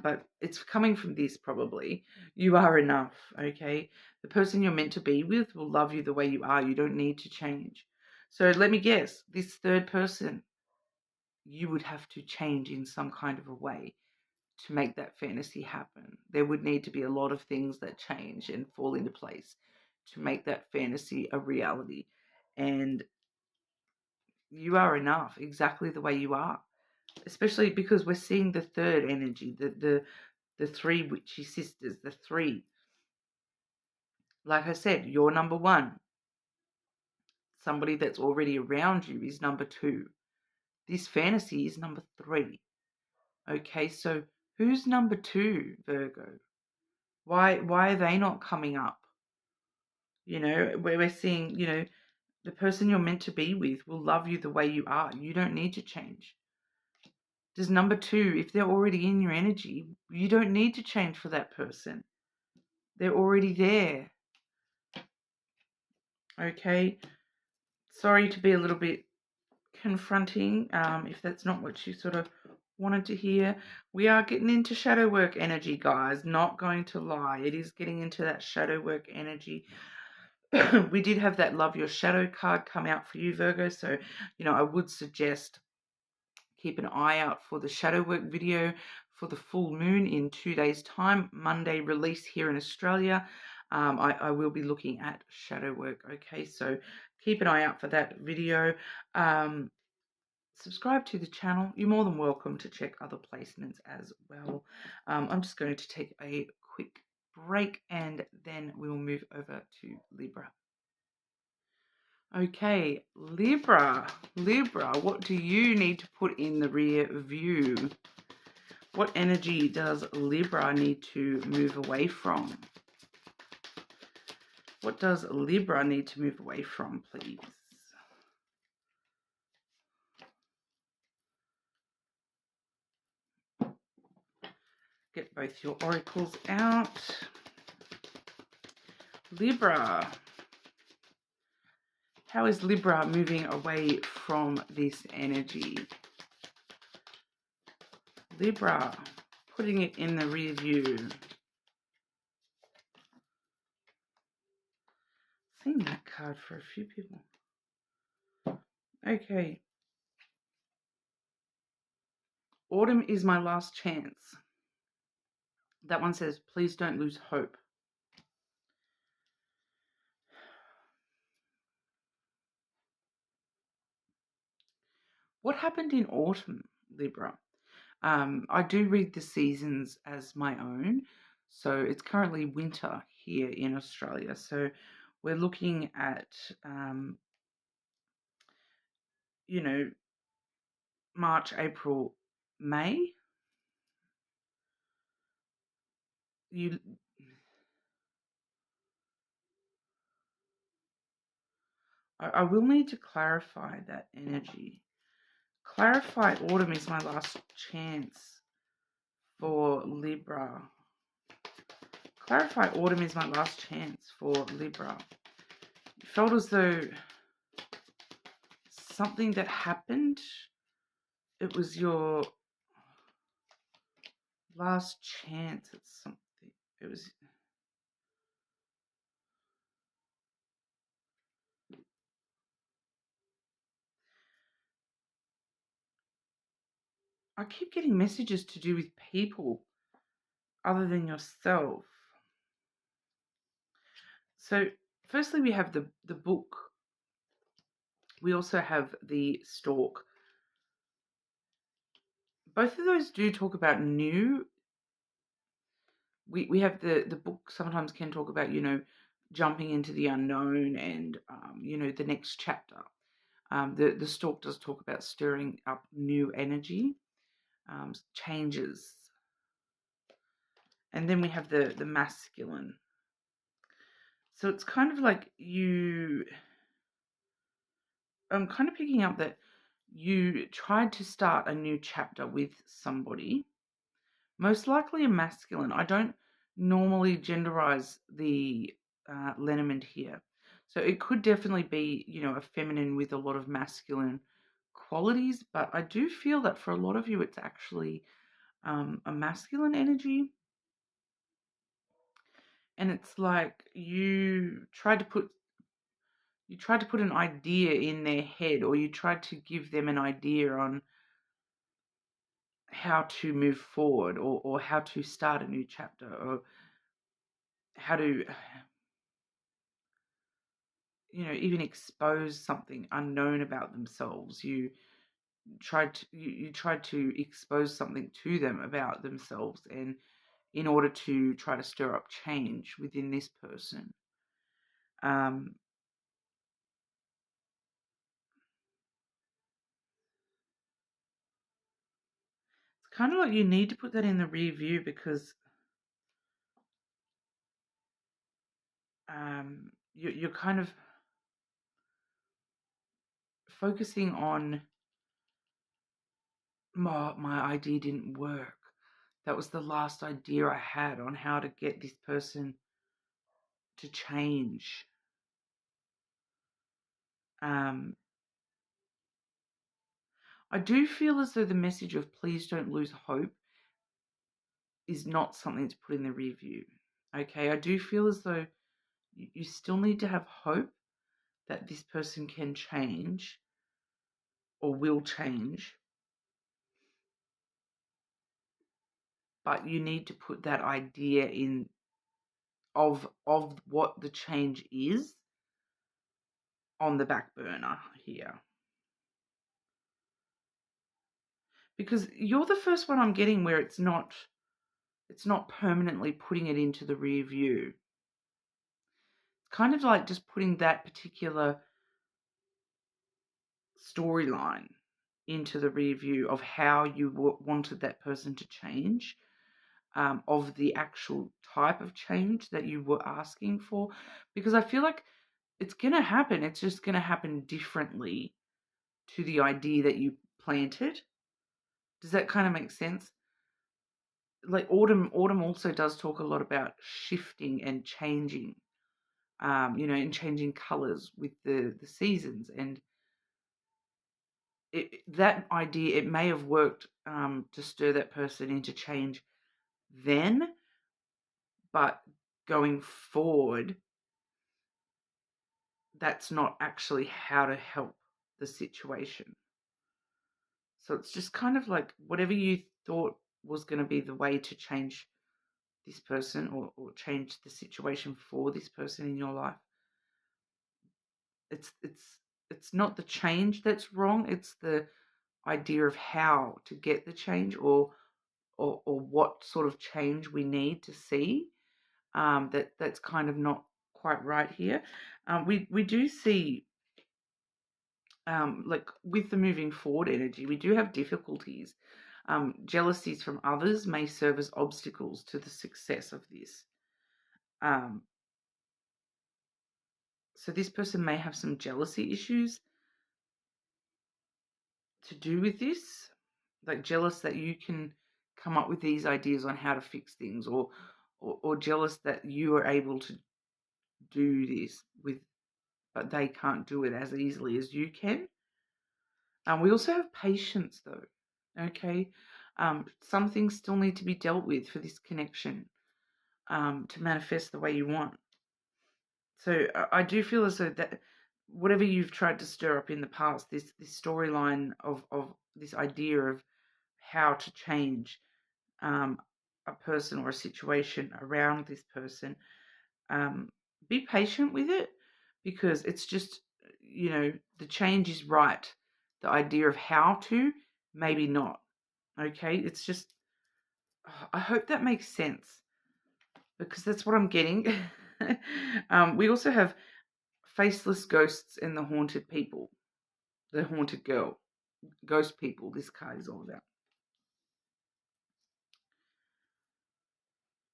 But it's coming from this probably. You are enough, okay? The person you're meant to be with will love you the way you are. You don't need to change. So let me guess, this third person, you would have to change in some kind of a way to make that fantasy happen. There would need to be a lot of things that change and fall into place to make that fantasy a reality. And you are enough exactly the way you are, especially because we're seeing the third energy, the three witchy sisters, the three. Like I said, you're number one. Somebody that's already around you is number two. This fantasy is number three. Okay, so who's number two, Virgo? Why are they not coming up? You know, where we're seeing, the person you're meant to be with will love you the way you are. You don't need to change. Does number two, if they're already in your energy, you don't need to change for that person. They're already there. Okay? Sorry to be a little bit confronting, if that's not what you sort of wanted to hear. We are getting into shadow work energy, guys. Not going to lie. It is getting into that shadow work energy. We did have that Love Your Shadow card come out for you, Virgo. So, I would suggest keep an eye out for the shadow work video for the full moon in 2 days' time. Monday release here in Australia. I will be looking at shadow work. Okay, so keep an eye out for that video. Subscribe to the channel. You're more than welcome to check other placements as well. I'm just going to take a quick break and then we will move over to Libra. Okay, Libra, what do you need to put in the rear view? What energy does Libra need to move away from? What does Libra need to move away from, please? Get both your oracles out. Libra. How is Libra moving away from this energy? Libra, putting it in the rear view. Seen that card for a few people. Okay. Autumn is my last chance. That one says, please don't lose hope. What happened in autumn, Libra? I do read the seasons as my own. So it's currently winter here in Australia. So we're looking at, March, April, May. I will need to clarify that energy. Clarify autumn is my last chance for Libra. Clarify autumn is my last chance for Libra. It felt as though something that happened, it was your last chance at something. It was... I keep getting messages to do with people other than yourself. So, firstly, we have the book. We also have the stork. Both of those do talk about new. We have the book sometimes can talk about, jumping into the unknown and, the next chapter. The stork does talk about stirring up new energy, changes. And then we have the masculine. So it's kind of like I'm kind of picking up that you tried to start a new chapter with somebody, most likely a masculine. I don't normally genderize the lenormand here. So it could definitely be, a feminine with a lot of masculine qualities, but I do feel that for a lot of you, it's actually a masculine energy. And it's like you tried to put an idea in their head, or you tried to give them an idea on how to move forward, or how to start a new chapter, or how to, even expose something unknown about themselves. You tried to expose something to them about themselves, and in order to try to stir up change within this person. It's kind of like you need to put that in the rear view, because you're kind of focusing on, my idea didn't work. That was the last idea I had on how to get this person to change. I do feel as though the message of please don't lose hope is not something to put in the rear view. Okay, I do feel as though you still need to have hope that this person can change or will change, but you need to put that idea in of what the change is on the back burner here. Because you're the first one I'm getting where it's not permanently putting it into the rear view. It's kind of like just putting that particular storyline into the rear view of how you wanted that person to change, of the actual type of change that you were asking for. Because I feel like it's going to happen. It's just going to happen differently to the idea that you planted. Does that kind of make sense? Like autumn also does talk a lot about shifting and changing, and changing colors with the seasons. And that idea, it may have worked to stir that person into change then, but going forward, that's not actually how to help the situation. So it's just kind of like whatever you thought was going to be the way to change this person, or change the situation for this person in your life. It's not the change that's wrong. It's the idea of how to get the change, or what sort of change we need to see. That's kind of not quite right here. We do see, like with the moving forward energy, we do have difficulties. Jealousies from others may serve as obstacles to the success of this. So this person may have some jealousy issues to do with this, like jealous that you can come up with these ideas on how to fix things, or jealous that you are able to do this with, but they can't do it as easily as you can. We also have patience, though. Okay, some things still need to be dealt with for this connection to manifest the way you want. So I do feel as though that whatever you've tried to stir up in the past, this storyline of this idea of how to change a person or a situation around this person, be patient with it, because it's just, the change is right. The idea of how to, maybe not. Okay, it's just, I hope that makes sense, because that's what I'm getting. We also have faceless ghosts and the haunted people, the haunted girl, ghost people. This card is all about.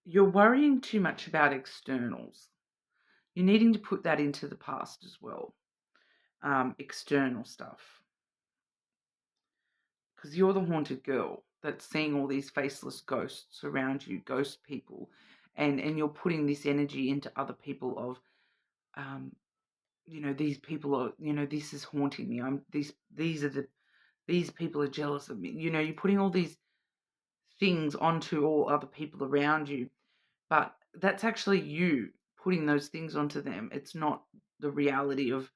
You're worrying too much about externals. You're needing to put that into the past as well. External stuff. Because you're the haunted girl that's seeing all these faceless ghosts around you, ghost people. And you're putting this energy into other people of, these people are, this is haunting me. These people are jealous of me. You're putting all these things onto all other people around you, but that's actually you putting those things onto them. It's not the reality of,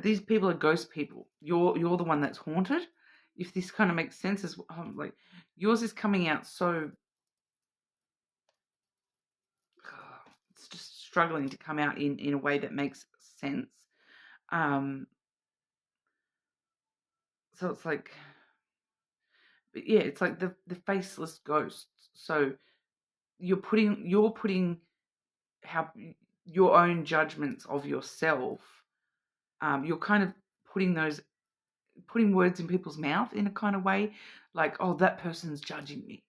these people are ghost people. You're the one that's haunted. If this kind of makes sense, as like yours is coming out so, it's just struggling to come out in a way that makes sense. So it's like, but yeah, it's like the faceless ghosts. So you're putting how your own judgments of yourself. You're kind of putting words in people's mouth in a kind of way, like, oh, that person's judging me,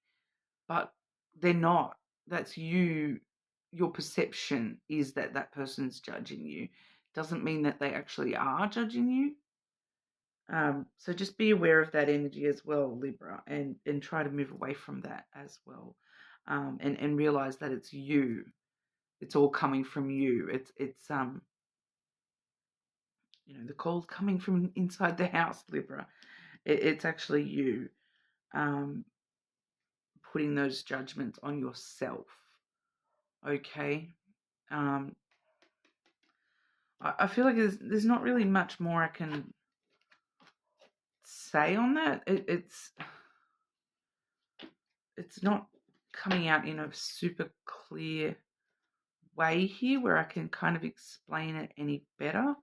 but they're not. That's you. Your perception is that that person's judging you. Doesn't mean that they actually are judging you. So just be aware of that energy as well, Libra, and try to move away from that as well, and realize that it's you. It's all coming from you. It's the call's coming from inside the house, Libra. It's actually you putting those judgments on yourself. Okay. I feel like there's not really much more I can say on that. It's not coming out in a super clear way here where I can kind of explain it any better.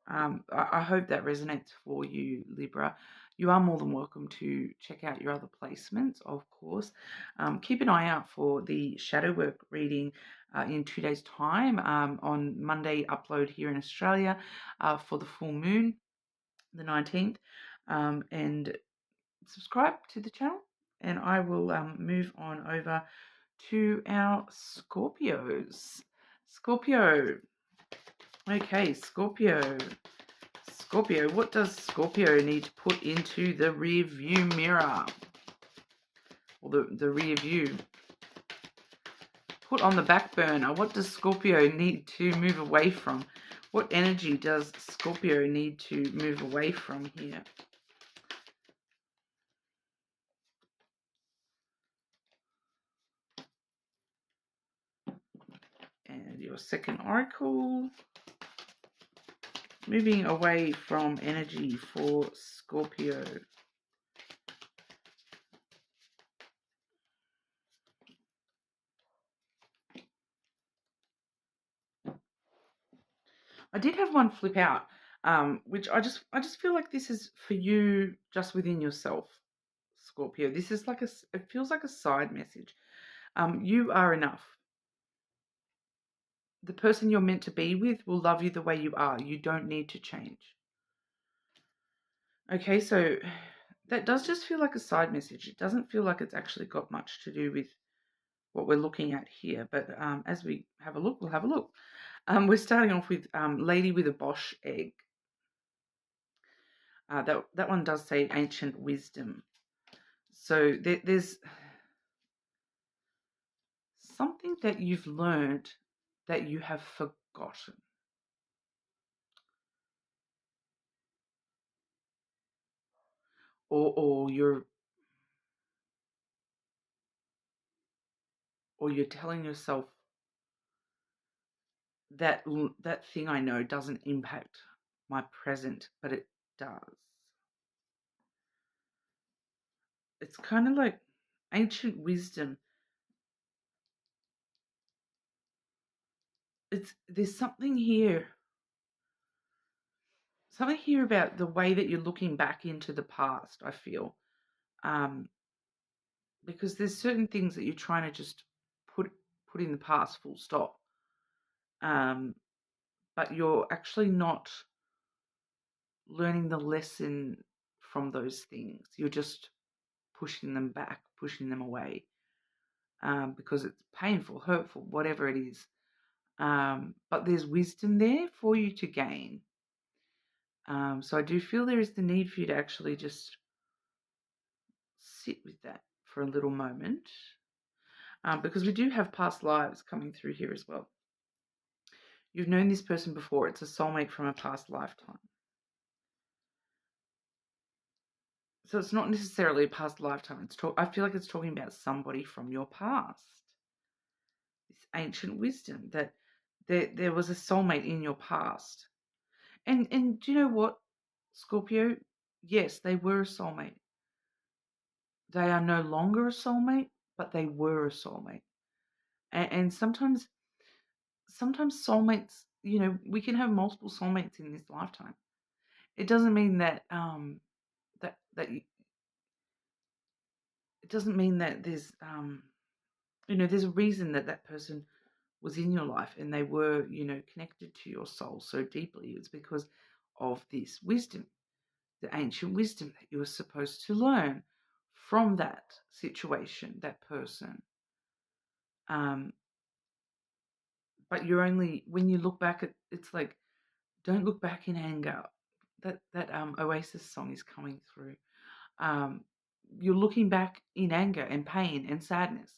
I hope that resonates for you, Libra. You are more than welcome to check out your other placements, of course. Keep an eye out for the shadow work reading in 2 days' time, on Monday upload here in Australia for the full moon, the 19th. And subscribe to the channel, and I will move on over to our Scorpios. Scorpio. Okay, Scorpio. Scorpio, what does Scorpio need to put into the rear view mirror? Or the rear view? Put on the back burner. What does Scorpio need to move away from? What energy does Scorpio need to move away from here? And your second oracle. Moving away from energy for Scorpio. I did have one flip out, which I just feel like this is for you, just within yourself, Scorpio. This is like it feels like a side message. You are enough. The person you're meant to be with will love you the way you are. You don't need to change. Okay, so that does just feel like a side message. It doesn't feel like it's actually got much to do with what we're looking at here. But as we have a look, we'll have a look. We're starting off with Lady with a Bosch Egg. That one does say ancient wisdom. So there's something that you've learned that you have forgotten. Or you're telling yourself that thing I know doesn't impact my present, but it does. It's kind of like ancient wisdom. There's something here about the way that you're looking back into the past, I feel. Because there's certain things that you're trying to just put in the past, full stop. But you're actually not learning the lesson from those things. You're just pushing them back, pushing them away, because it's painful, hurtful, whatever it is. But there's wisdom there for you to gain. So I do feel there is the need for you to actually just sit with that for a little moment, because we do have past lives coming through here as well. You've known this person before. It's a soulmate from a past lifetime. So it's not necessarily a past lifetime. I feel like it's talking about somebody from your past. This ancient wisdom that there was a soulmate in your past. And do you know what, Scorpio? Yes, they were a soulmate. They are no longer a soulmate, but they were a soulmate. And sometimes soulmates, we can have multiple soulmates in this lifetime. It doesn't mean that it doesn't mean that there's there's a reason that person was in your life and they were connected to your soul so deeply. It's because of this wisdom, the ancient wisdom that you were supposed to learn from that situation, that person. But you're only, when you look back at, it's like, don't look back in anger. That Oasis song is coming through. You're looking back in anger and pain and sadness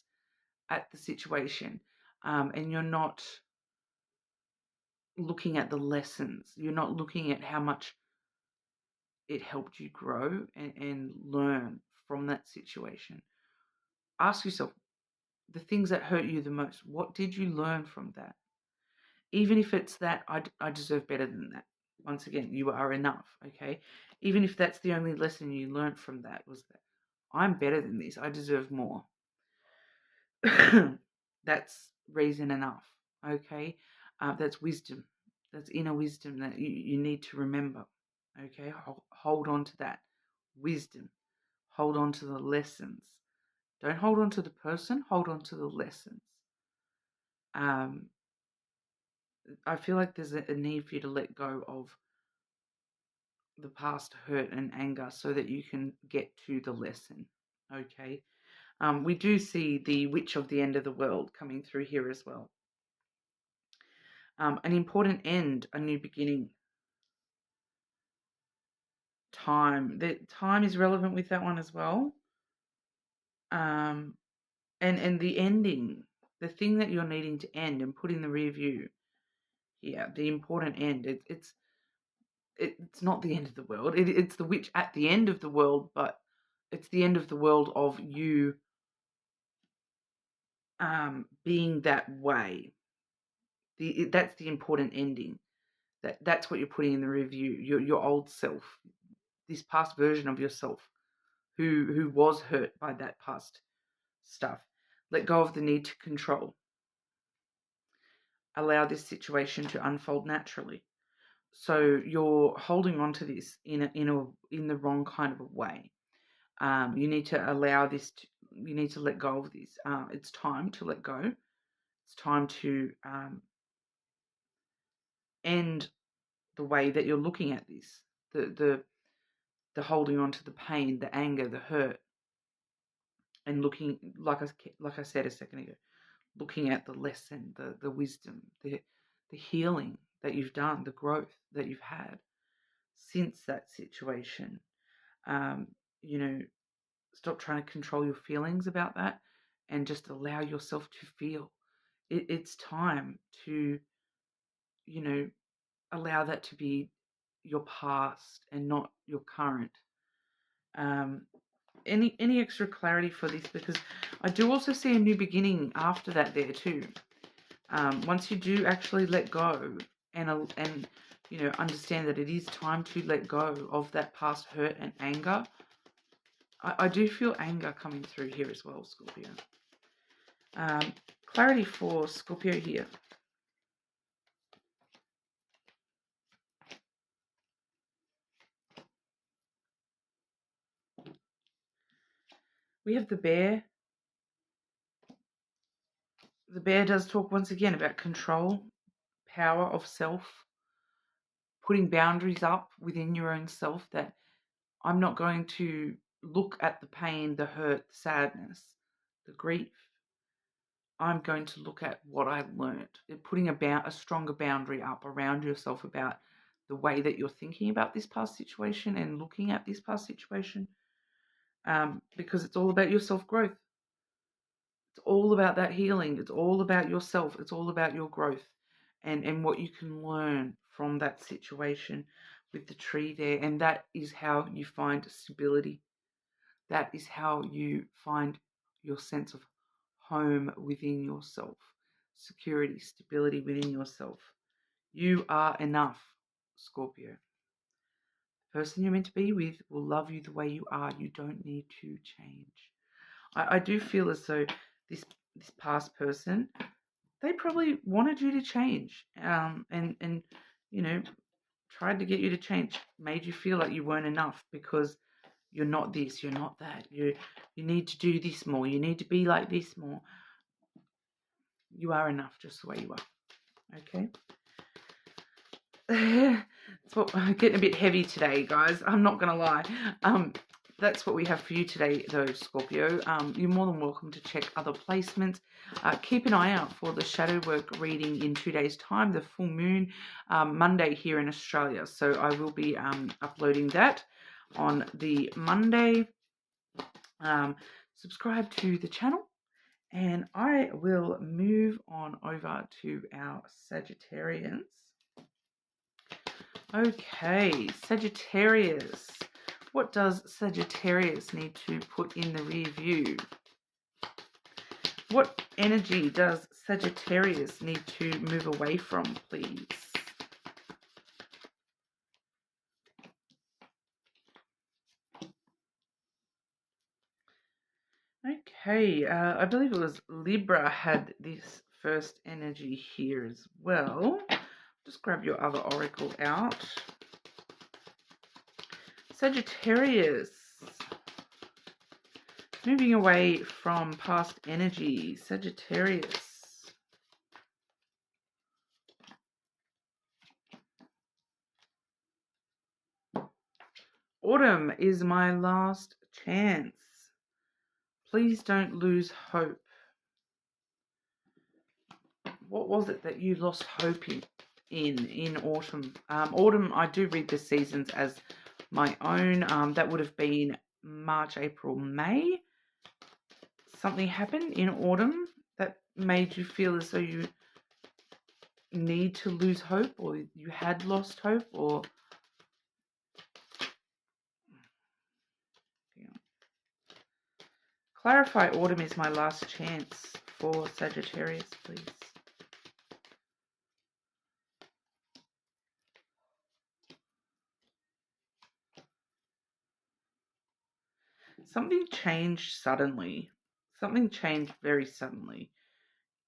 at the situation, and you're not looking at the lessons. You're not looking at how much it helped you grow and learn from that situation. Ask yourself the things that hurt you the most. What did you learn from that? Even if it's that I deserve better than that. Once again, you are enough, okay? Even if that's the only lesson you learned from that was that I'm better than this. I deserve more. That's reason enough, okay? That's wisdom. That's inner wisdom that you need to remember, okay? Hold on to that wisdom. Hold on to the lessons. Don't hold on to the person. Hold on to the lessons. I feel like there's a need for you to let go of the past hurt and anger so that you can get to the lesson, okay? We do see the Witch of the End of the World coming through here as well. An important end, a new beginning. Time. The time is relevant with that one as well. And the ending, the thing that you're needing to end and put in the rear view. Yeah, the important end. It's not the end of the world. It's the witch at the end of the world, but it's the end of the world of you being that way. That's the important ending. That's what you're putting in the review. Your old self, this past version of yourself, who was hurt by that past stuff. Let go of the need to control. Allow this situation to unfold naturally. So you're holding on to this in the wrong kind of a way. You need to allow this. You need to let go of this. It's time to let go. It's time to end the way that you're looking at this. The holding on to the pain, the anger, the hurt, and looking like I said a second ago, looking at the lesson, the wisdom, the healing that you've done, the growth that you've had since that situation. You know, stop trying to control your feelings about that and just allow yourself to feel. It's time to, you know, allow that to be your past and not your current. Um, any extra clarity for this? Because I do also see a new beginning after that there too. Once you do actually let go and you know, understand that it is time to let go of that past hurt and anger. I do feel anger coming through here as well, Scorpio. Clarity for Scorpio here. We have the bear. The bear does talk once again about control, power of self, putting boundaries up within your own self, that I'm not going to look at the pain, the hurt, the sadness, the grief. I'm going to look at what I learned. Putting a stronger boundary up around yourself about the way that you're thinking about this past situation and looking at this past situation, because it's all about your self-growth. It's all about that healing. It's all about yourself. It's all about your growth and what you can learn from that situation with the tree there. And that is how you find stability. That is how you find your sense of home within yourself, security, stability within yourself. You are enough, Scorpio. The person you're meant to be with will love you the way you are. You don't need to change. I do feel as though this past person, they probably wanted you to change, and you know, tried to get you to change, made you feel like you weren't enough because you're not this, you're not that. You need to do this more. You need to be like this more. You are enough just the way you are. Okay. It's getting a bit heavy today, guys. I'm not gonna lie. That's what we have for you today, though, Scorpio. You're more than welcome to check other placements. Keep an eye out for the shadow work reading in 2 days' time, the full moon, Monday here in Australia. So I will be uploading that on the Monday. Subscribe to the channel, and I will move on over to our Sagittarians. Okay, Sagittarius. What does Sagittarius need to put in the rear view? What energy does Sagittarius need to move away from, please? Okay, I believe it was Libra had this first energy here as well. Just grab your other oracle out. Sagittarius. Moving away from past energy. Sagittarius. Autumn is my last chance. Please don't lose hope. What was it that you lost hope in autumn? Autumn, I do read the seasons as my own. That would have been March, April, May. Something happened in autumn that made you feel as though you need to lose hope, or you had lost hope, or clarify. Autumn is my last chance for Sagittarius, please. Something changed suddenly. Something changed very suddenly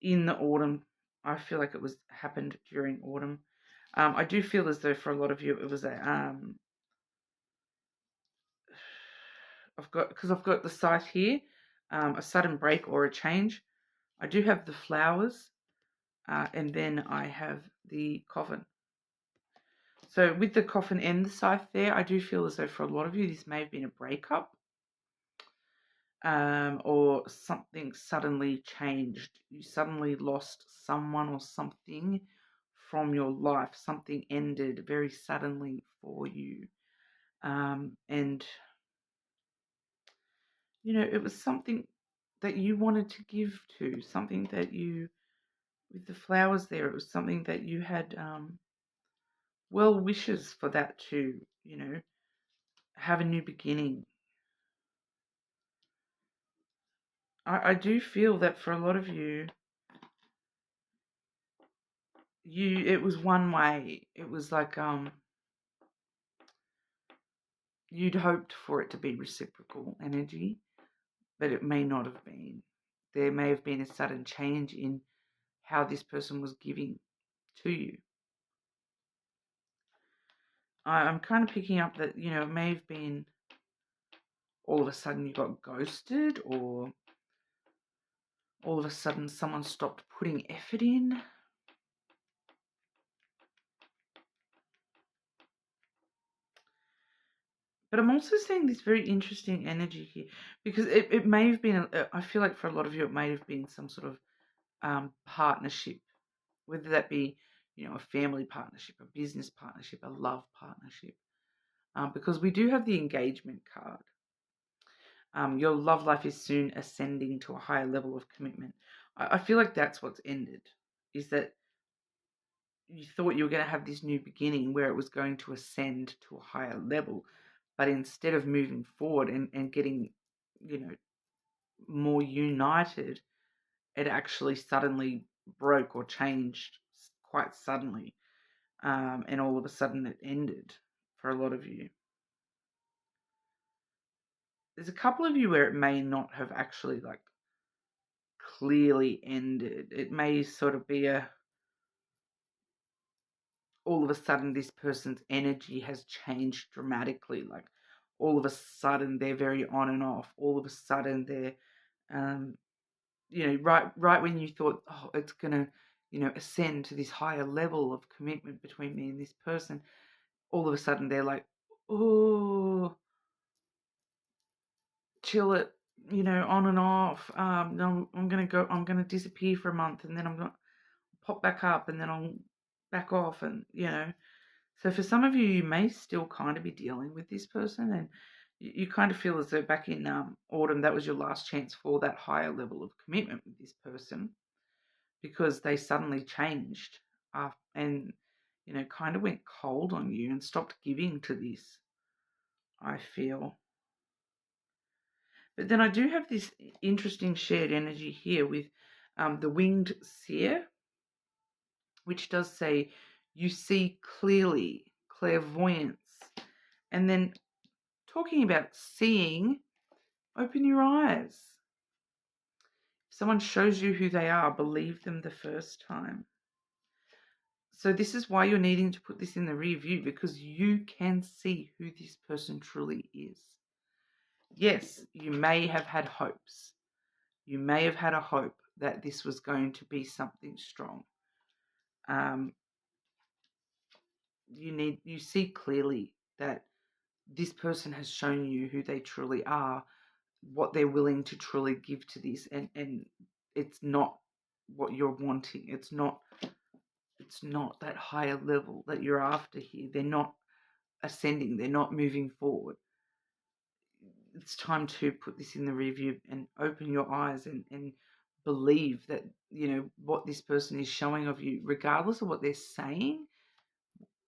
in the autumn. I feel like it happened during autumn. I do feel as though for a lot of you it was I've got the scythe here, a sudden break or a change. I do have the flowers, and then I have the coffin. So with the coffin and the scythe there, I do feel as though for a lot of you this may have been a breakup. Or something suddenly changed. You suddenly lost someone or something from your life. Something ended very suddenly for you. And, you know, it was something that you wanted to give to, something that you, with the flowers there, it was something that you had well wishes for that to, you know, have a new beginning. I do feel that for a lot of you, it was one way. It was like you'd hoped for it to be reciprocal energy, but it may not have been. There may have been a sudden change in how this person was giving to you. I'm kind of picking up that, you know, it may have been all of a sudden you got ghosted, or all of a sudden someone stopped putting effort in. But I'm also seeing this very interesting energy here, because it may have been, I feel like for a lot of you, it may have been some sort of partnership, whether that be, you know, a family partnership, a business partnership, a love partnership, because we do have the engagement card. Your love life is soon ascending to a higher level of commitment. I feel like that's what's ended, is that you thought you were going to have this new beginning where it was going to ascend to a higher level, but instead of moving forward and getting, you know, more united, it actually suddenly broke or changed quite suddenly, and all of a sudden it ended for a lot of you. There's a couple of you where it may not have actually like clearly ended. It may sort of be all of a sudden this person's energy has changed dramatically. Like all of a sudden they're very on and off. All of a sudden they're, you know, right when you thought, oh, it's gonna, you know, ascend to this higher level of commitment between me and this person, all of a sudden they're like, oh, chill it, you know, on and off. No, I'm gonna disappear for a month, and then I'm gonna pop back up, and then I'll back off, and you know. So for some of you, you may still kind of be dealing with this person, and you kind of feel as though back in autumn, that was your last chance for that higher level of commitment with this person, because they suddenly changed and, you know, kind of went cold on you and stopped giving to this, I feel. But then I do have this interesting shared energy here with the winged seer, which does say you see clearly, clairvoyance. And then talking about seeing, open your eyes. If someone shows you who they are, believe them the first time. So this is why you're needing to put this in the rear view, because you can see who this person truly is. Yes, you may have had hopes. You may have had a hope that this was going to be something strong. You see clearly that this person has shown you who they truly are, what they're willing to truly give to this, and it's not what you're wanting. It's not that higher level that you're after here. They're not ascending. They're not moving forward. It's time to put this in the review and open your eyes and believe that, you know, what this person is showing of you, regardless of what they're saying,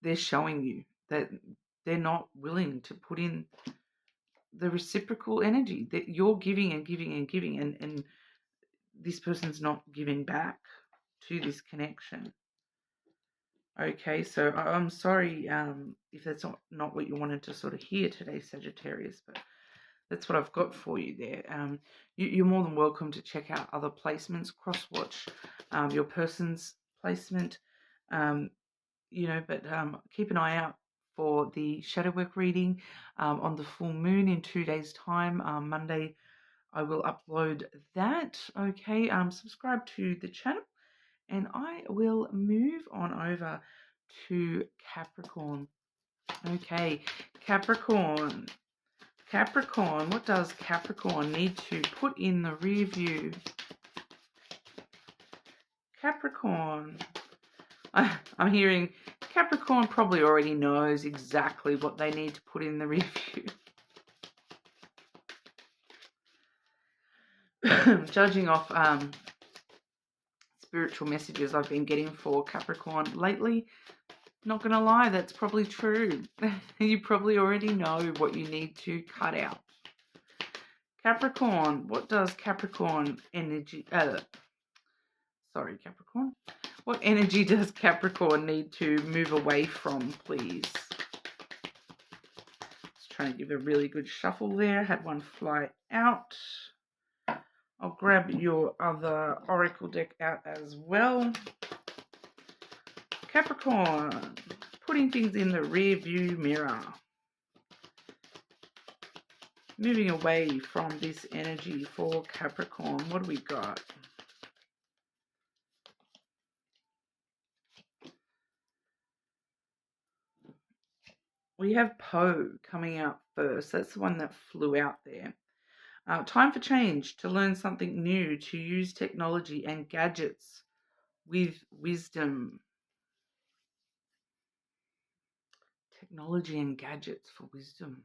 they're showing you that they're not willing to put in the reciprocal energy that you're giving and giving and giving, and this person's not giving back to this connection. Okay, so I'm sorry if that's not what you wanted to sort of hear today, Sagittarius, but that's what I've got for you there. You're more than welcome to check out other placements, cross-watch your person's placement, you know, but keep an eye out for the shadow work reading on the full moon in 2 days' time. Monday, I will upload that. Okay, subscribe to the channel, and I will move on over to Capricorn. Okay, Capricorn. Capricorn, what does Capricorn need to put in the rear view? Capricorn, I'm hearing Capricorn probably already knows exactly what they need to put in the review. Judging off spiritual messages I've been getting for Capricorn lately, not going to lie, that's probably true. You probably already know what you need to cut out. Capricorn, what does Capricorn energy... Capricorn. What energy does Capricorn need to move away from, please? Just trying to give a really good shuffle there. Had one fly out. I'll grab your other oracle deck out as well. Capricorn, putting things in the rear view mirror. Moving away from this energy for Capricorn. What do we got? We have Poe coming out first. That's the one that flew out there. Time for change, to learn something new, to use technology and gadgets with wisdom. Technology and gadgets for wisdom.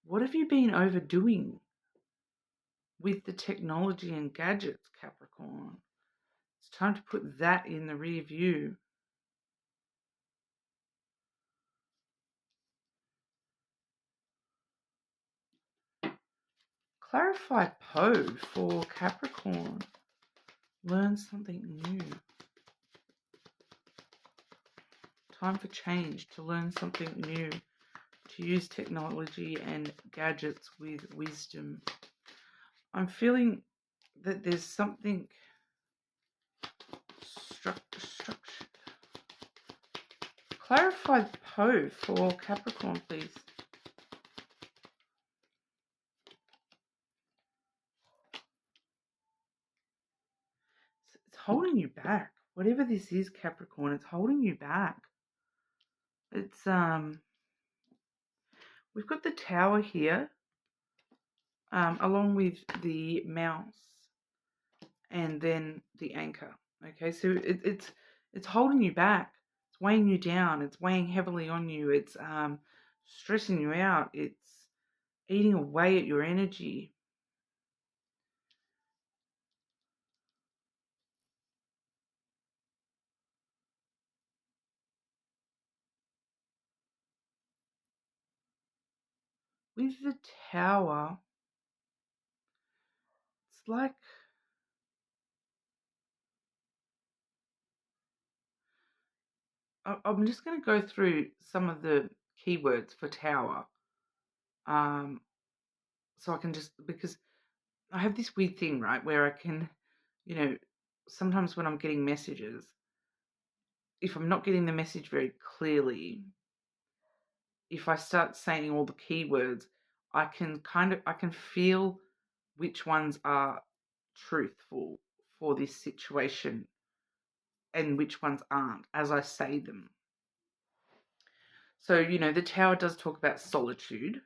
What have you been overdoing with the technology and gadgets, Capricorn? It's time to put that in the rear view. Clarify Poe for Capricorn. Learn something new. Time for change, to learn something new, to use technology and gadgets with wisdom. I'm feeling that there's something structured. Clarify Poe for Capricorn, please. It's holding you back. Whatever this is, Capricorn, it's holding you back. It's we've got the Tower here, along with the Mouse, and then the Anchor. Okay, so it's holding you back. It's weighing you down. It's weighing heavily on you. It's stressing you out. It's eating away at your energy. With the Tower, it's like I'm just going to go through some of the keywords for Tower. So I can just, because I have this weird thing, right, where I can, sometimes when I'm getting messages, if I'm not getting the message very clearly, if I start saying all the keywords, I can feel which ones are truthful for this situation and which ones aren't as I say them. So, the Tower does talk about solitude.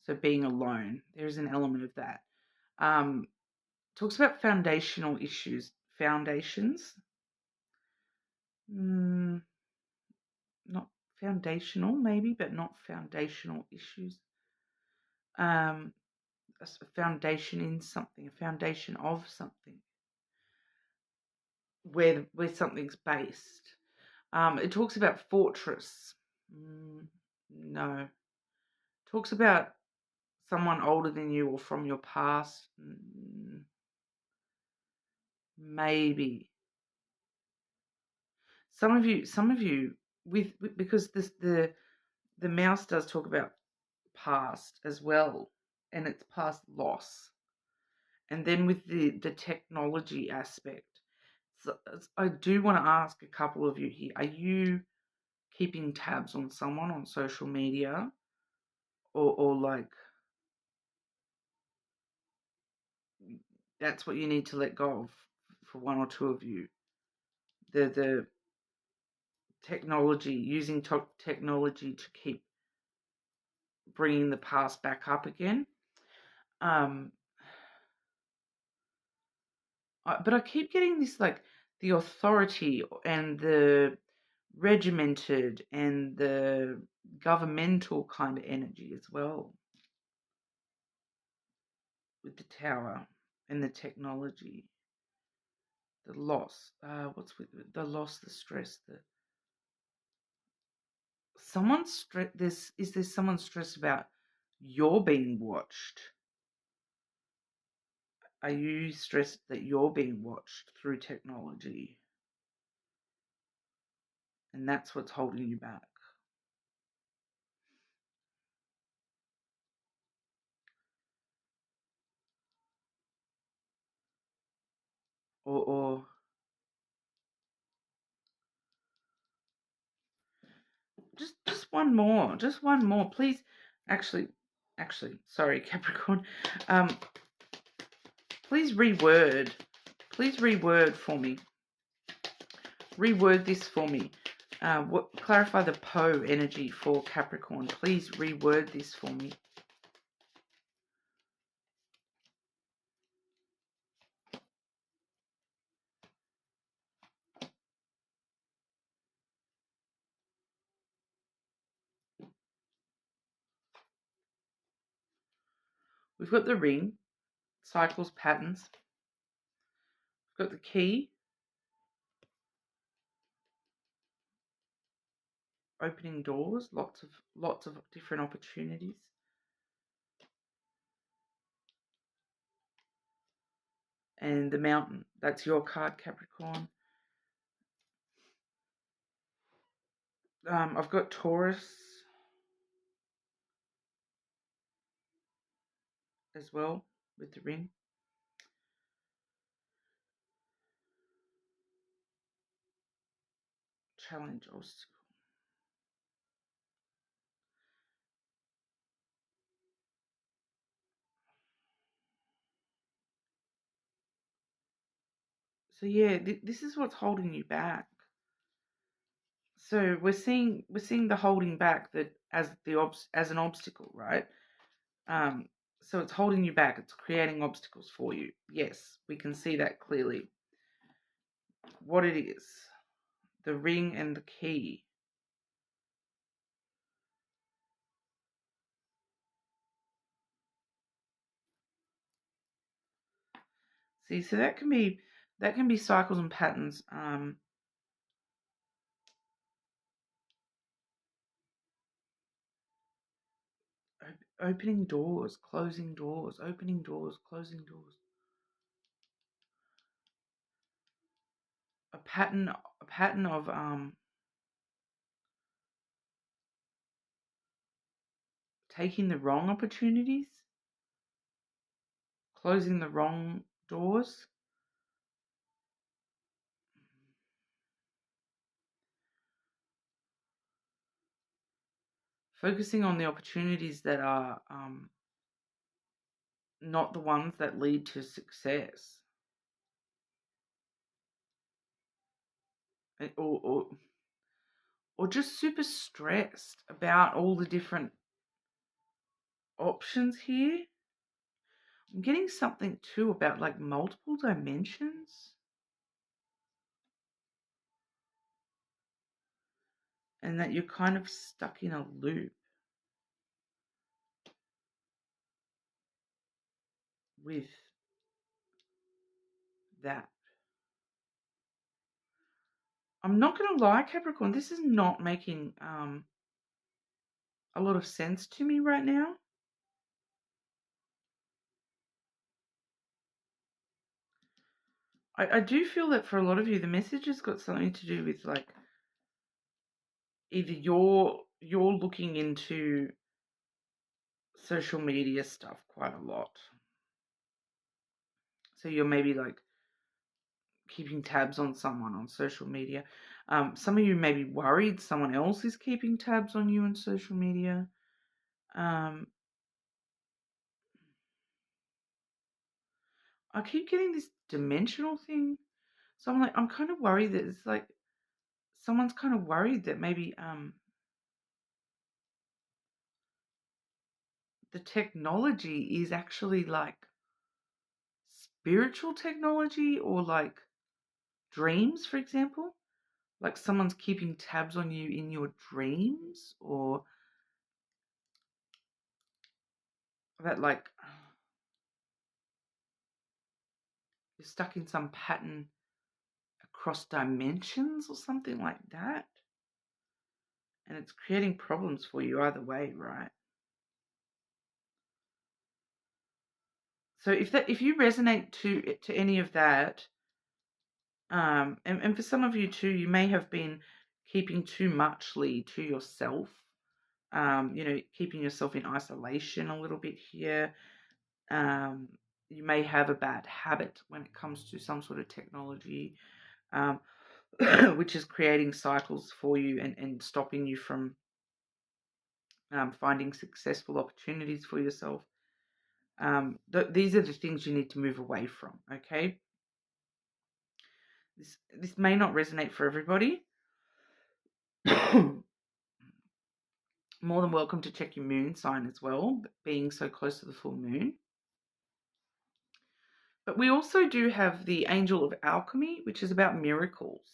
So being alone, there is an element of that. Talks about foundational issues. Foundations. Not foundational, maybe, but not foundational issues. A foundation in something, a foundation of something, where something's based. It talks about fortress. No. Talks about someone older than you or from your past. Maybe. Some of you because the Mouse does talk about past as well, and it's past loss. And then with the technology aspect, so I do want to ask a couple of you here, are you keeping tabs on someone on social media, or like that's what you need to let go of for one or two of you? The technology, using technology to keep bringing the past back up again. But I keep getting this, like, the authority and the regimented and the governmental kind of energy as well, with the Tower and the technology, the loss. What's with the loss, the stress, the someone's stress. Is there someone stressed about you're being watched? Are you stressed that you're being watched through technology? And that's what's holding you back. Or just one more. Just one more. Please. Actually, sorry, Capricorn. Please reword. Please reword for me. Reword this for me. Clarify the Poe energy for Capricorn. Please reword this for me. We've got the ring, cycles, patterns. We've got the key, opening doors, lots of different opportunities. And the mountain, that's your card, Capricorn. I've got Taurus as well with the ring. Challenge, obstacle. So yeah, this is what's holding you back. So we're seeing the holding back that as an obstacle, right? So it's holding you back. It's creating obstacles for you. Yes, we can see that clearly. What it is, the ring and the key. See, so that can be cycles and patterns. Opening doors, closing doors, opening doors, closing doors. A pattern of taking the wrong opportunities, closing the wrong doors. Focusing on the opportunities that are not the ones that lead to success. Or just super stressed about all the different options here. I'm getting something too about like multiple dimensions. And that you're kind of stuck in a loop with that. I'm not going to lie, Capricorn, this is not making a lot of sense to me right now. I do feel that for a lot of you, the message has got something to do with like either you're looking into social media stuff quite a lot. So you're maybe like keeping tabs on someone on social media. Some of you may be worried someone else is keeping tabs on you on social media. I keep getting this dimensional thing. So I'm kind of worried that it's like someone's kind of worried that maybe the technology is actually like spiritual technology or like dreams, for example. Like someone's keeping tabs on you in your dreams, or that like you're stuck in some pattern across dimensions or something like that. And it's creating problems for you either way, right? So if you resonate to any of that, and for some of you too, you may have been keeping too muchly to yourself, keeping yourself in isolation a little bit here. You may have a bad habit when it comes to some sort of technology, which is creating cycles for you and stopping you from finding successful opportunities for yourself. These are the things you need to move away from, okay? This may not resonate for everybody. More than welcome to check your moon sign as well, being so close to the full moon. But we also do have the Angel of Alchemy, which is about miracles.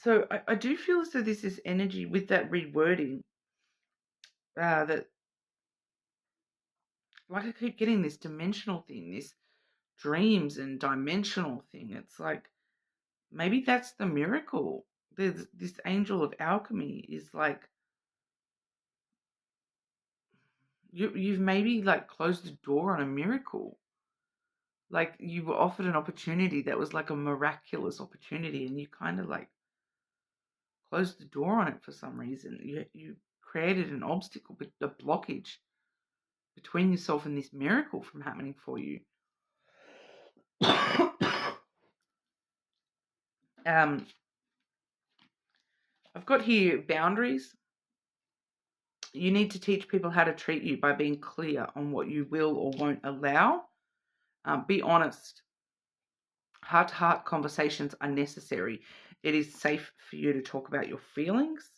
So I do feel as though this is energy with that rewording that, like I keep getting this dimensional thing, this dreams and dimensional thing. It's like, maybe that's the miracle. This Angel of Alchemy is like, you've maybe like closed the door on a miracle. Like you were offered an opportunity that was like a miraculous opportunity, and you kind of like closed the door on it for some reason. You created an obstacle, a blockage between yourself and this miracle from happening for you. I've got here boundaries. You need to teach people how to treat you by being clear on what you will or won't allow. Be honest. Heart-to-heart conversations are necessary. It is safe for you to talk about your feelings.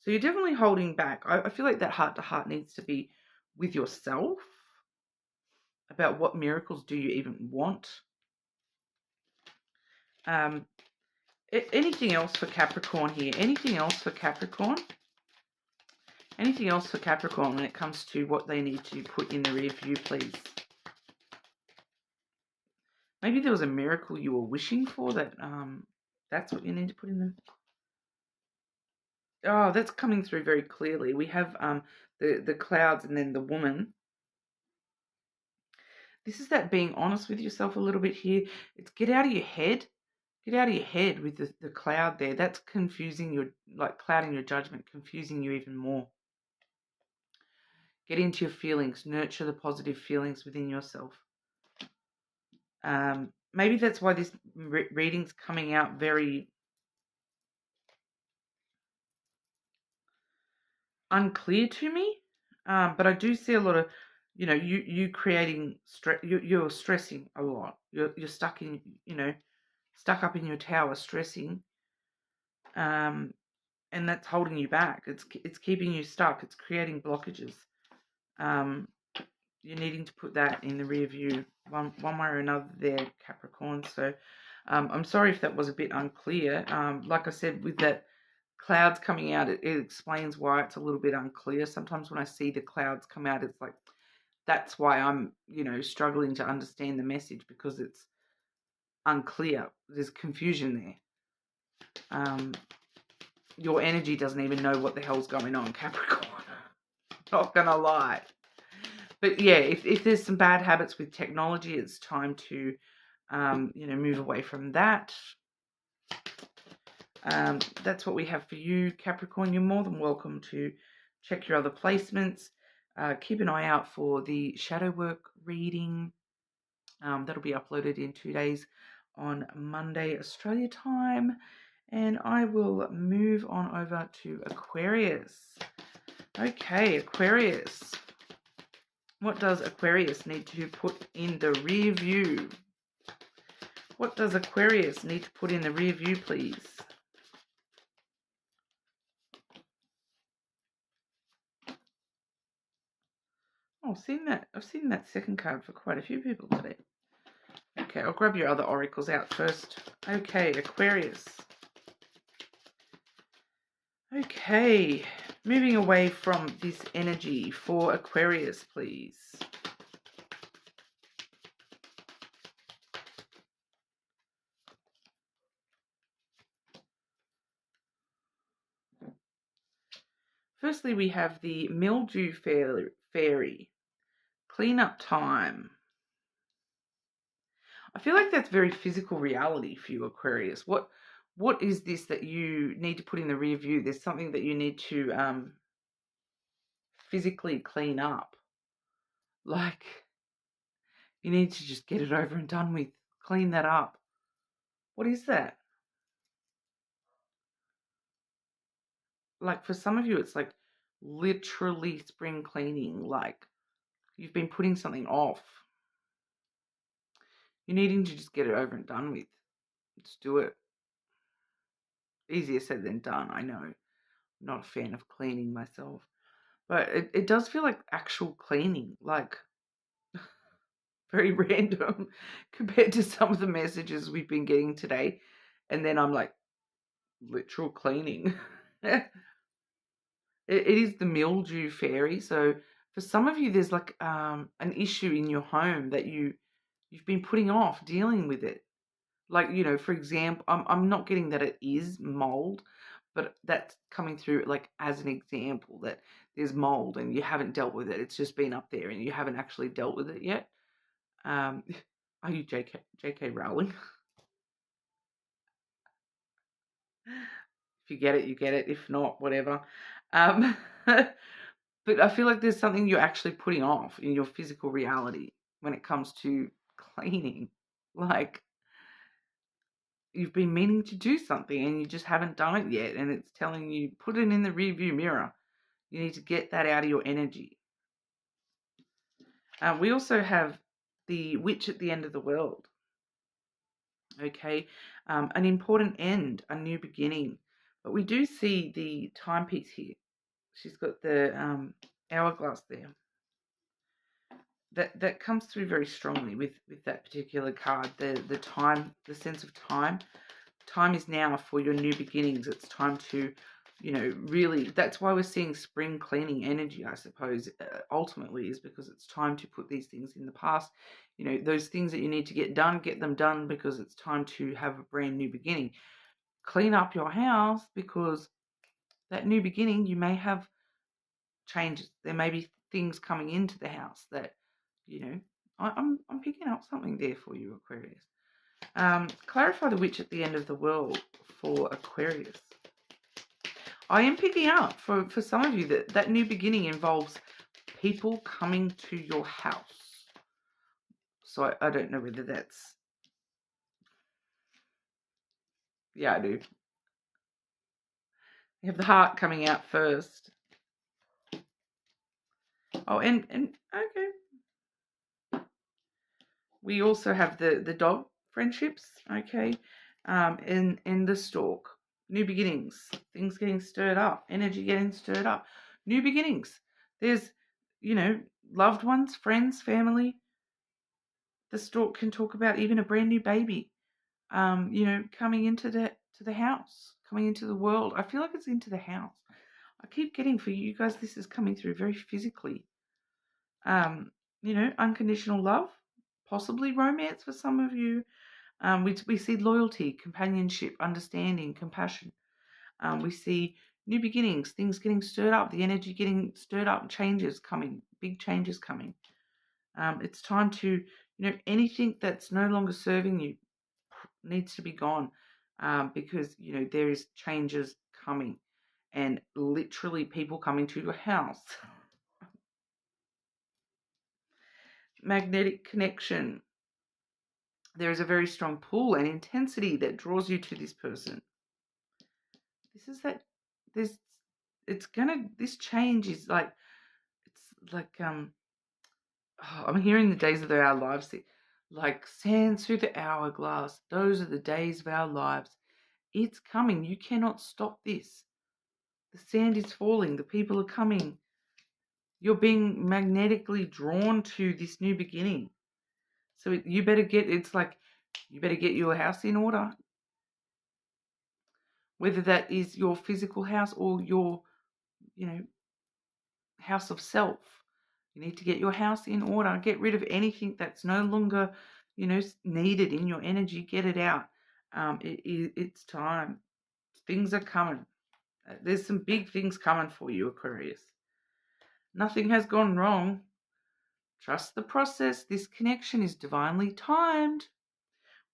So you're definitely holding back. I feel like that heart-to-heart needs to be with yourself about what miracles do you even want. Anything else for Capricorn here? Anything else for Capricorn? Anything else for Capricorn when it comes to what they need to put in the rear view, please? Maybe there was a miracle you were wishing for that that's what you need to put in there. Oh, that's coming through very clearly. We have the clouds and then the woman. This is that being honest with yourself a little bit here. It's get out of your head. Get out of your head with the cloud there. That's confusing your, like clouding your judgment, confusing you even more. Get into your feelings. Nurture the positive feelings within yourself. Maybe that's why this reading's coming out very unclear to me. But I do see a lot of, you creating stress. You're stressing a lot. You're stuck in, stuck up in your tower, stressing. And that's holding you back. It's keeping you stuck. It's creating blockages. You're needing to put that in the rear view one way or another there, Capricorn. So I'm sorry if that was a bit unclear. Like I said, with that clouds coming out, it explains why it's a little bit unclear. Sometimes when I see the clouds come out, it's like, that's why I'm, struggling to understand the message, because it's unclear. There's confusion there. Your energy doesn't even know what the hell's going on, Capricorn. Not gonna lie. But yeah, if there's some bad habits with technology, it's time to, move away from that. That's what we have for you, Capricorn. You're more than welcome to check your other placements. Keep an eye out for the shadow work reading. That'll be uploaded in 2 days on Monday, Australia time. And I will move on over to Aquarius. Okay, Aquarius. What does Aquarius need to put in the rear view? What does Aquarius need to put in the rear view, please? Oh, I've seen that second card for quite a few people today. Okay, I'll grab your other oracles out first. Okay, Aquarius. Okay, moving away from this energy for Aquarius, please. Firstly, we have the Mildew Fairy. Clean up time. I feel like that's very physical reality for you, Aquarius. What is this that you need to put in the rear view? There's something that you need to physically clean up. Like, you need to just get it over and done with. Clean that up. What is that? Like, for some of you, it's like literally spring cleaning. Like, you've been putting something off. You're needing to just get it over and done with. Just do it. Easier said than done, I know. I'm not a fan of cleaning myself. But it does feel like actual cleaning. Like, very random compared to some of the messages we've been getting today. And then I'm like, literal cleaning. It is the mildew fairy. So for some of you, there's like an issue in your home that you've been putting off dealing with it. Like, you know, for example, I'm not getting that it is mold, but that's coming through like as an example that there's mold and you haven't dealt with it. It's just been up there and you haven't actually dealt with it yet. Are you J.K. Rowling? If you get it, you get it. If not, whatever. But I feel like there's something you're actually putting off in your physical reality when it comes to cleaning. Like, you've been meaning to do something and you just haven't done it yet. And it's telling you, put it in the rearview mirror. You need to get that out of your energy. We also have the witch at the end of the world. Okay, an important end, a new beginning. But we do see the timepiece here. She's got the hourglass there. That comes through very strongly with that particular card. The time, the sense of time. Time is now for your new beginnings. It's time to, you know, really. That's why we're seeing spring cleaning energy, I suppose. Ultimately, is because it's time to put these things in the past. You know, those things that you need to get done, get them done because it's time to have a brand new beginning. Clean up your house because that new beginning, you may have changes. There may be things coming into the house that, you know, I'm picking up something there for you, Aquarius. Clarify the witch at the end of the world for Aquarius. I am picking up for some of you that new beginning involves people coming to your house. So I don't know whether that's... Yeah, I do. You have the heart coming out first. Oh, and okay. We also have the dog friendships, okay, and the stork. New beginnings, things getting stirred up, energy getting stirred up. New beginnings. There's, you know, loved ones, friends, family. The stork can talk about even a brand new baby, you know, coming into the house, coming into the world. I feel like it's into the house. I keep getting for you guys, this is coming through very physically. You know, unconditional love, possibly romance for some of you. We see loyalty, companionship, understanding, compassion. We see new beginnings, things getting stirred up, the energy getting stirred up, changes coming, big changes coming. It's time to, you know, anything that's no longer serving you needs to be gone, because, you know, there is changes coming and literally people coming to your house. Magnetic connection. There is a very strong pull and intensity that draws you to this person. This is that, this change is like, it's like, I'm hearing the days of our lives, like sand through the hourglass. Those are the days of our lives. It's coming. You cannot stop this. The sand is falling. The people are coming. You're being magnetically drawn to this new beginning. So you better get, it's like, you better get your house in order. Whether that is your physical house or your, house of self. You need to get your house in order. Get rid of anything that's no longer, needed in your energy. Get it out. It's time. Things are coming. There's some big things coming for you, Aquarius. Nothing has gone wrong. Trust the process. This connection is divinely timed.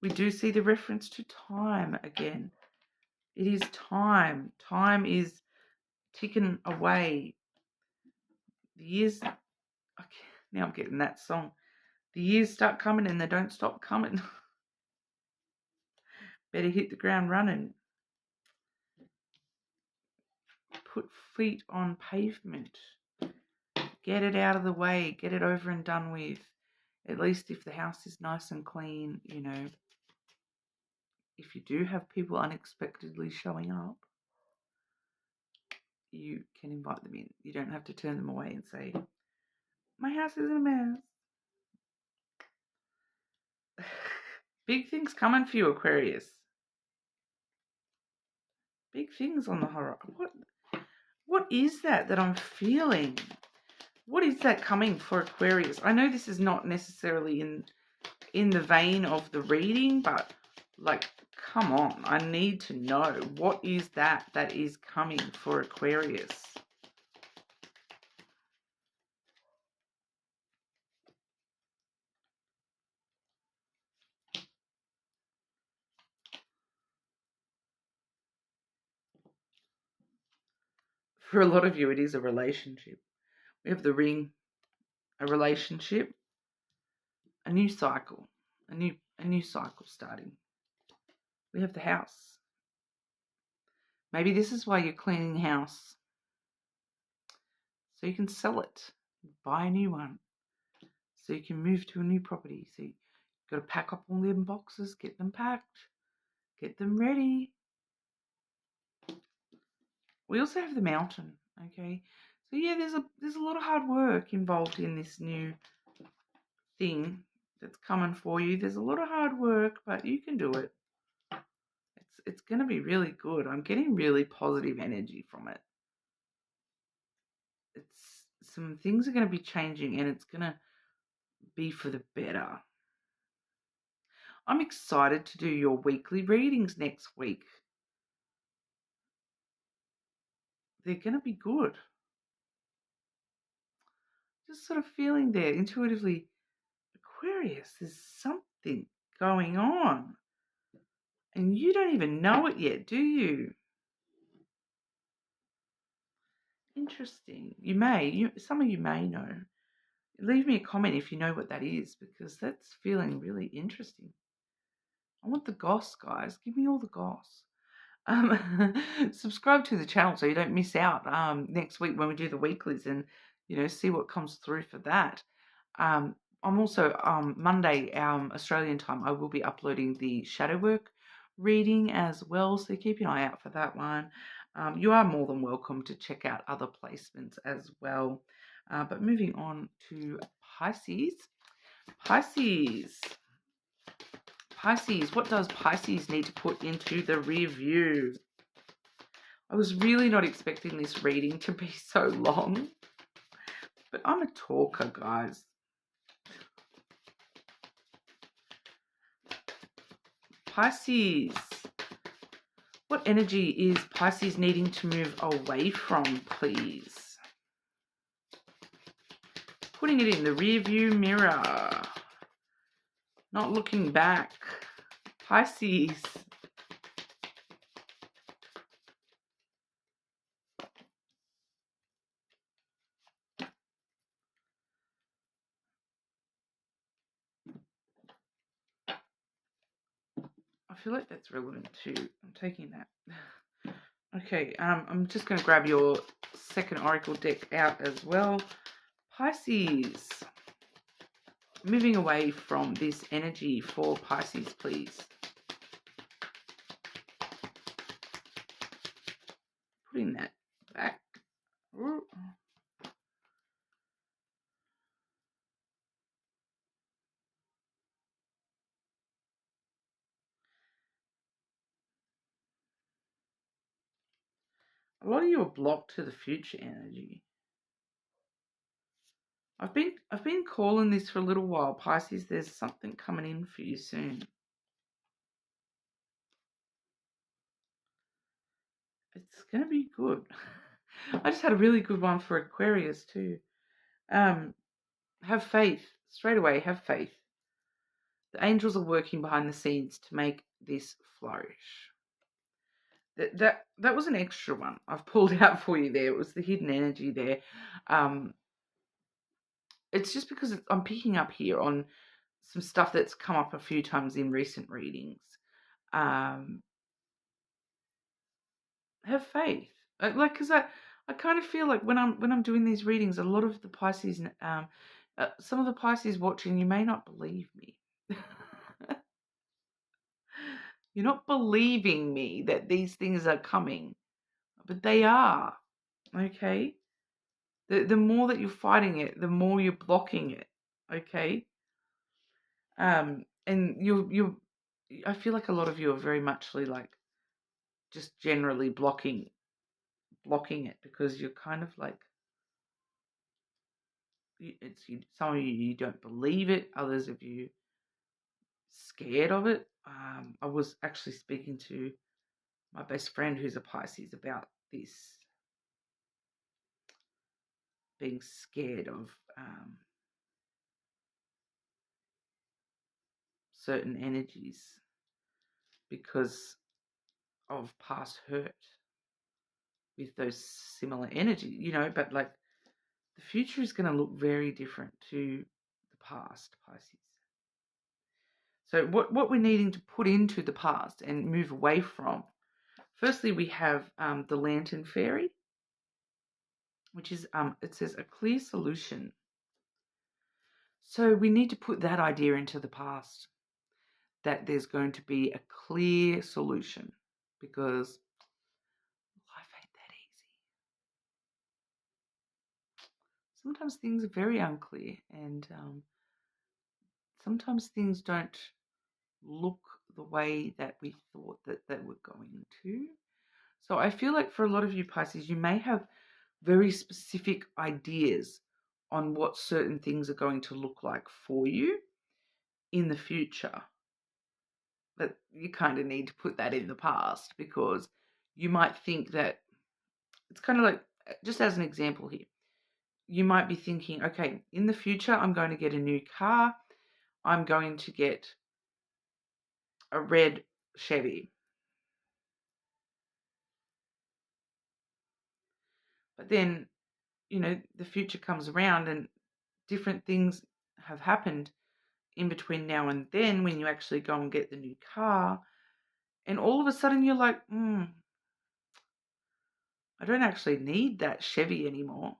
We do see the reference to time again. It is time. Time is ticking away. The years, okay, now I'm getting that song. The years start coming and they don't stop coming. Better hit the ground running. Put feet on pavement. Get it out of the way. Get it over and done with. At least if the house is nice and clean, if you do have people unexpectedly showing up, you can invite them in. You don't have to turn them away and say, my house is a mess. Big things coming for you, Aquarius. Big things on the horizon. What is that I'm feeling? What is that coming for Aquarius? I know this is not necessarily in the vein of the reading, but like, come on, I need to know. What is that is coming for Aquarius? For a lot of you, it is a relationship. We have the ring, a relationship, a new cycle, a new cycle starting. We have the house. Maybe this is why you're cleaning the house, so you can sell it, buy a new one, so you can move to a new property. So you've got to pack up all them boxes, get them packed, get them ready. We also have the mountain, okay? So yeah, there's a lot of hard work involved in this new thing that's coming for you. There's a lot of hard work, but you can do it. It's going to be really good. I'm getting really positive energy from it. Some things are going to be changing, and it's going to be for the better. I'm excited to do your weekly readings next week. They're going to be good. Just sort of feeling there intuitively, Aquarius, there's something going on. And you don't even know it yet, do you? Interesting. Some of you may know. Leave me a comment if you know what that is, because that's feeling really interesting. I want the goss, guys. Give me all the goss. Subscribe to the channel so you don't miss out next week when we do the weeklies, and see what comes through for that. I'm also Monday Australian time, I will be uploading the shadow work reading as well, so keep an eye out for that one. You are more than welcome to check out other placements as well. But moving on to Pisces. Pisces, what does Pisces need to put into the rear view? I was really not expecting this reading to be so long, but I'm a talker, guys. Pisces, what energy is Pisces needing to move away from, please? Putting it in the rear view mirror. Not looking back. Pisces. I feel like that's relevant too. I'm taking that. Okay, I'm just going to grab your second oracle deck out as well. Pisces. Moving away from this energy for Pisces, please. Putting that back. Ooh. A lot of you are blocked to the future energy. I've been calling this for a little while, Pisces. There's something coming in for you soon. It's going to be good. I just had a really good one for Aquarius too. Have faith. Straight away, have faith. The angels are working behind the scenes to make this flourish. That was an extra one I've pulled out for you there. It was the hidden energy there. It's just because I'm picking up here on some stuff that's come up a few times in recent readings. Have faith, because I kind of feel like when I'm doing these readings, a lot of the Pisces, some of the Pisces watching, you may not believe me. You're not believing me that these things are coming, but they are. Okay, the more that you're fighting it, the more you're blocking it. Okay, and you I feel like a lot of you are very much like just generally blocking it because you're kind of like, some of you don't believe it, others of you scared of it. I was actually speaking to my best friend who's a Pisces about this, being scared of certain energies because of past hurt with those similar energies, but like the future is going to look very different to the past, Pisces. So what we're needing to put into the past and move away from, firstly, we have the Lantern Fairy, which is, it says a clear solution. So we need to put that idea into the past, that there's going to be a clear solution, because life ain't that easy. Sometimes things are very unclear, and sometimes things don't look the way that we thought that they were going to. So I feel like for a lot of you Pisces, you may have very specific ideas on what certain things are going to look like for you in the future. But you kind of need to put that in the past, because you might think that it's kind of like, just as an example here, you might be thinking, okay, in the future, I'm going to get a new car. I'm going to get a red Chevy. But then, the future comes around and different things have happened in between now and then when you actually go and get the new car. And all of a sudden you're like, I don't actually need that Chevy anymore.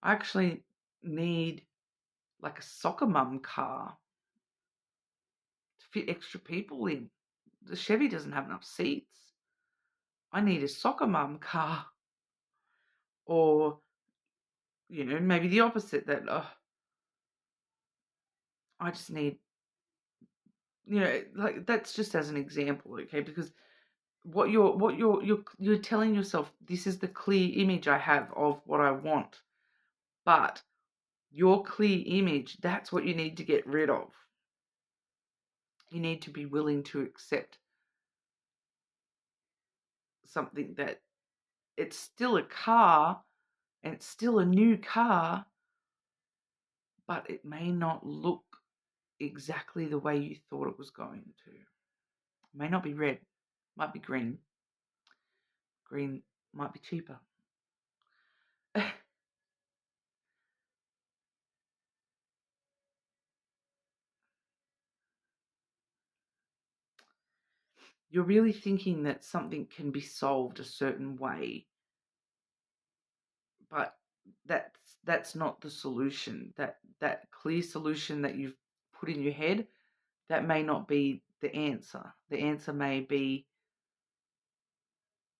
I actually need like a soccer mum car to fit extra people in. The Chevy doesn't have enough seats. I need a soccer mum car. Or, maybe the opposite, that I just need, like, that's just as an example, okay? Because what you're telling yourself, this is the clear image I have of what I want. But your clear image, that's what you need to get rid of. You need to be willing to accept something that it's still a car and it's still a new car, but it may not look exactly the way you thought it was going to. It may not be red, might be green. Green might be cheaper. You're really thinking that something can be solved a certain way, but that's not the solution. That clear solution that you've put in your head, that may not be the answer. The answer may be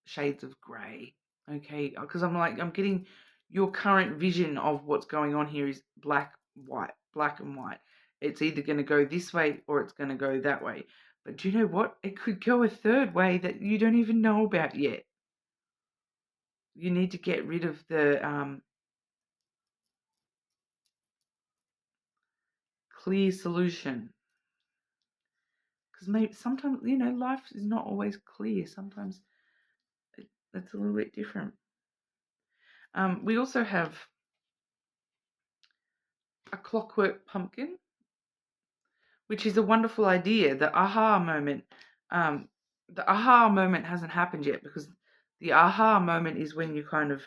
shades of grey, okay? Because I'm getting your current vision of what's going on here is black and white. It's either going to go this way or it's going to go that way. But do you know what? It could go a third way that you don't even know about yet. you need to get rid of the clear solution. Because maybe sometimes, life is not always clear. Sometimes it's a little bit different. We also have a clockwork pumpkin, which is a wonderful idea. The aha moment hasn't happened yet, because the aha moment is when you kind of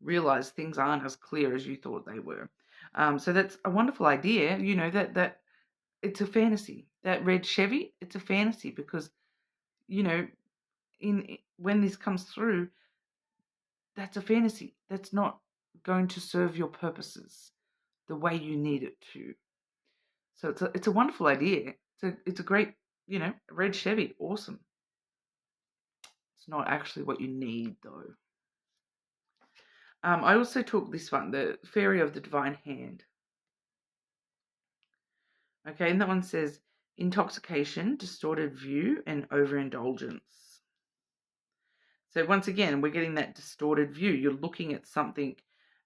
realize things aren't as clear as you thought they were. So that's a wonderful idea. That it's a fantasy. That red Chevy, it's a fantasy, because when this comes through, that's a fantasy. That's not going to serve your purposes the way you need it to. So it's a wonderful idea. It's a great, red Chevy, awesome. It's not actually what you need, though. I also took this one, the Fairy of the Divine Hand. Okay, and that one says intoxication, distorted view, and overindulgence. So once again, we're getting that distorted view. You're looking at something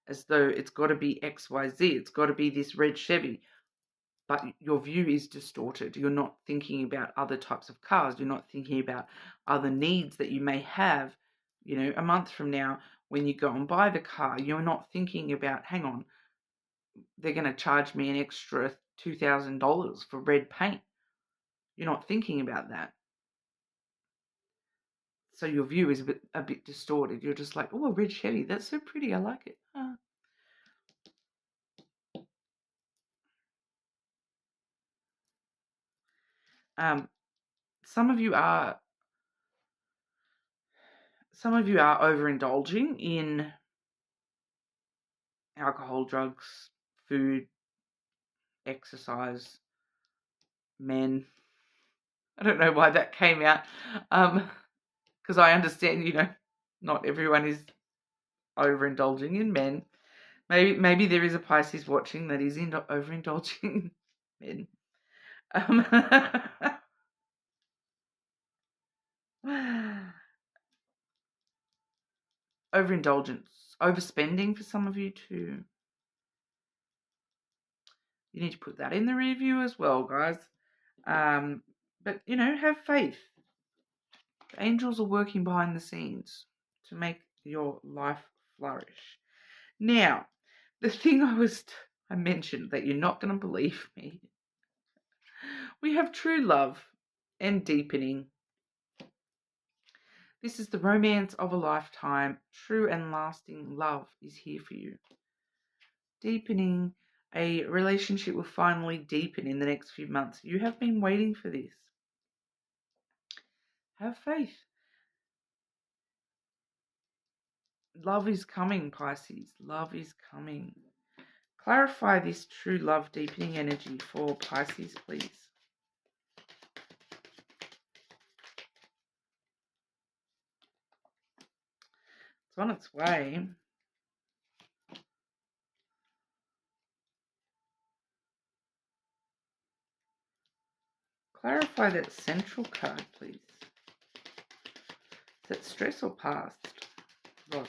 as though it's got to be X, Y, Z. It's got to be this red Chevy. But your view is distorted. You're not thinking about other types of cars. You're not thinking about other needs that you may have, a month from now when you go and buy the car. You're not thinking about, hang on, they're going to charge me an extra $2,000 for red paint. You're not thinking about that. So your view is a bit distorted. You're just like, oh, a red Chevy. That's so pretty. I like it. Some of you are overindulging in alcohol, drugs, food, exercise, men. I don't know why that came out, because I understand, not everyone is overindulging in men. Maybe there is a Pisces watching that is overindulging men. Overindulgence, overspending for some of you too. You need to put that in the review as well, guys. But, have faith. The angels are working behind the scenes to make your life flourish. Now, the thing I mentioned that you're not going to believe me. We have true love and deepening. This is the romance of a lifetime. True and lasting love is here for you. Deepening. A relationship will finally deepen in the next few months. You have been waiting for this. Have faith. Love is coming, Pisces. Love is coming. Clarify this true love deepening energy for Pisces, please. It's on its way. Clarify that central card, please. Is that stress or past? Loss.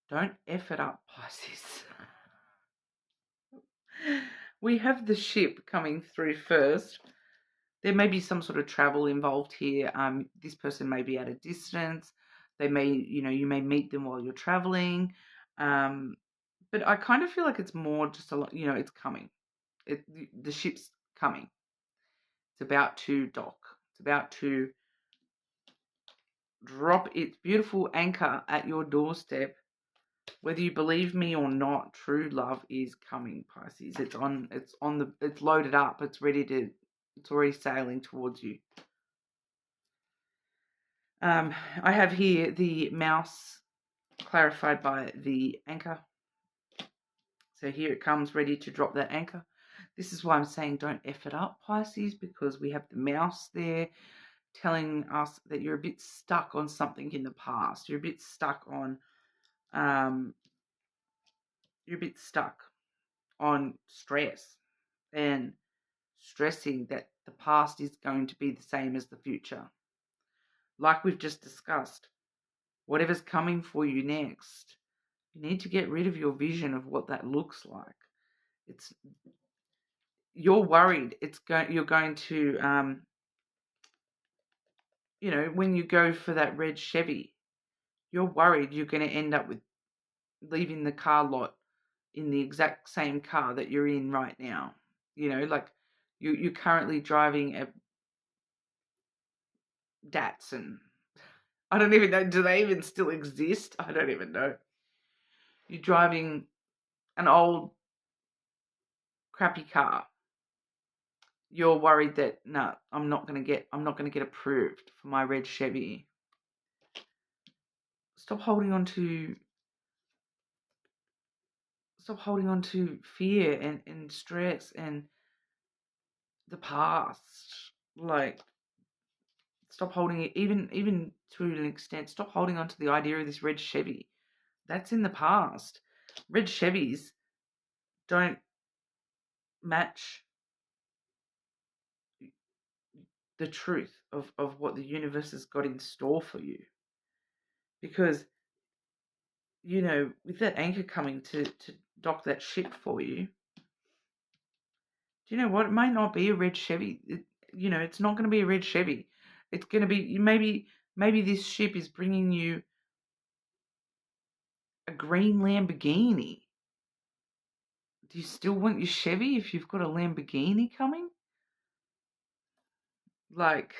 Don't F it up, Pisces. We have the ship coming through first. There may be some sort of travel involved here. This person may be at a distance. They may, you may meet them while you're traveling. But I kind of feel like it's more just it's coming. The ship's coming. It's about to dock. It's about to drop its beautiful anchor at your doorstep. Whether you believe me or not, true love is coming, Pisces. It's loaded up. It's already sailing towards you. I have here the mouse clarified by the anchor. So here it comes, ready to drop that anchor. This is why I'm saying don't F it up, Pisces, because we have the mouse there telling us that you're a bit stuck on something in the past. You're a bit stuck on, you're a bit stuck on stress and stressing that the past is going to be the same as the future. Like we've just discussed, whatever's coming for you next, you need to get rid of your vision of what that looks like. You're worried you're going to when you go for that red Chevy, you're worried you're going to end up with leaving the car lot in the exact same car that you're in right now. Like you're currently driving a Datsun. I don't even know, do they even still exist? I don't even know. You're driving an old crappy car. You're worried that no, I'm not going to get approved for my red Chevy. Stop holding on to fear and stress and the past. Like, stop holding it, even to an extent, stop holding on to the idea of this red Chevy. That's in the past. Red Chevys don't match the truth of what the universe has got in store for you. Because, with that anchor coming to dock that ship for you, do you know what? It might not be a red Chevy. It's not going to be a red Chevy. It's going to be, maybe this ship is bringing you a green Lamborghini. Do you still want your Chevy if you've got a Lamborghini coming? Like,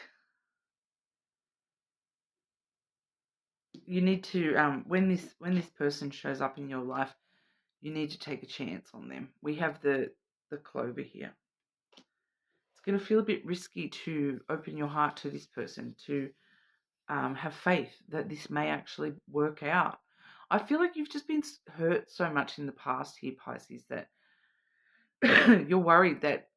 you need to when this person shows up in your life, you need to take a chance on them. We have the clover here. It's going to feel a bit risky to open your heart to this person, to have faith that this may actually work out. I feel like you've just been hurt so much in the past here, Pisces, that you're worried that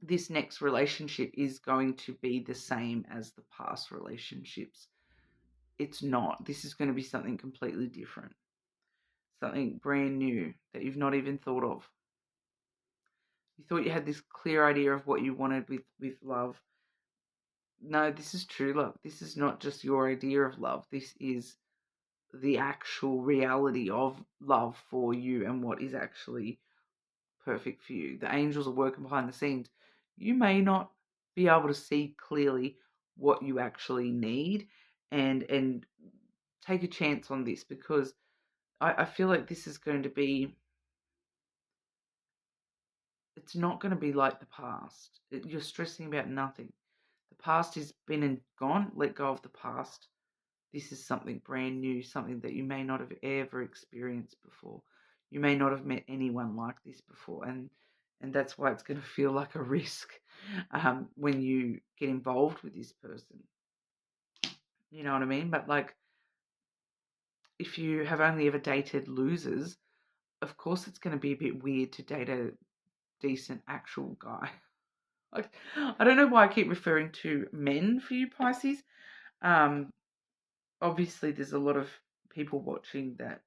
this next relationship is going to be the same as the past relationships. It's not. This is going to be something completely different. Something brand new that you've not even thought of. You thought you had this clear idea of what you wanted with love. No, this is true love. This is not just your idea of love. This is the actual reality of love for you and what is actually perfect for you. The angels are working behind the scenes. You may not be able to see clearly what you actually need, and take a chance on this, because I feel like this is going to be, it's not going to be like the past. You're stressing about nothing. The past has been and gone. Let go of the past. This is something brand new, something that you may not have ever experienced before. You may not have met anyone like this before, and that's why it's going to feel like a risk when you get involved with this person. You know what I mean? But like, if you have only ever dated losers, of course it's going to be a bit weird to date a decent actual guy. Like, I don't know why I keep referring to men for you, Pisces. Obviously, there's a lot of people watching that,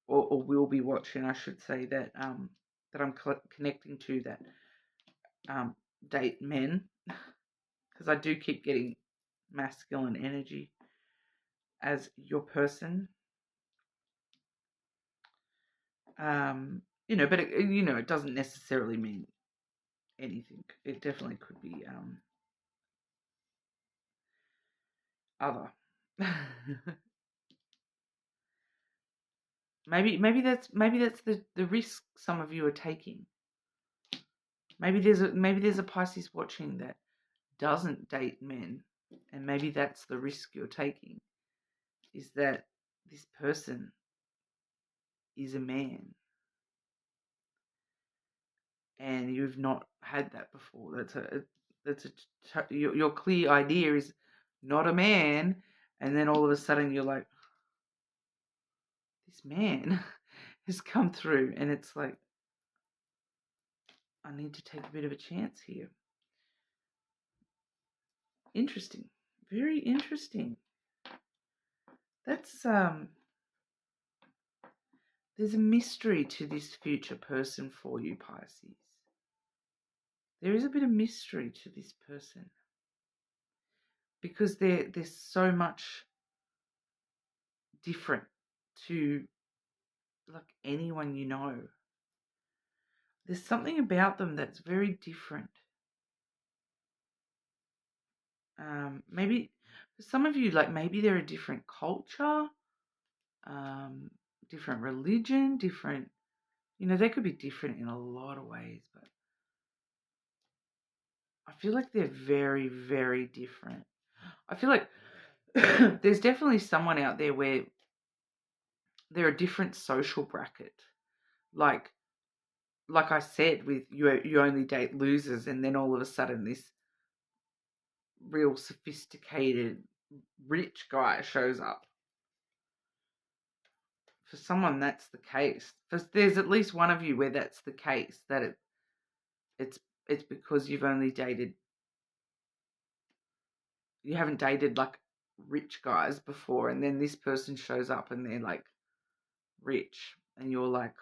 or will be watching, I should say, that that I'm connecting to, that date men, because I do keep getting masculine energy as your person. But it doesn't necessarily mean anything. It definitely could be other. maybe that's the risk some of you are taking. Maybe there's a Pisces watching that doesn't date men, and maybe that's the risk you're taking, is that this person is a man and you've not had that before. Your clear idea is not a man, and then all of a sudden you're like, this man has come through, and it's like, I need to take a bit of a chance here. Interesting. Very interesting. That's there's a mystery to this future person for you, Pisces. There is a bit of mystery to this person because there's so much different to like anyone you know. There's something about them that's very different. Maybe for some of you, like maybe they're a different culture, different religion, different, they could be different in a lot of ways, but I feel like they're very, very different. I feel like there's definitely someone out there where they're a different social bracket. Like I said, with you only date losers, and then all of a sudden this real sophisticated rich guy shows up. For someone, that's the case. There's at least one of you where that's the case, that it's because you haven't dated like rich guys before, and then this person shows up and they're like rich, and you're like,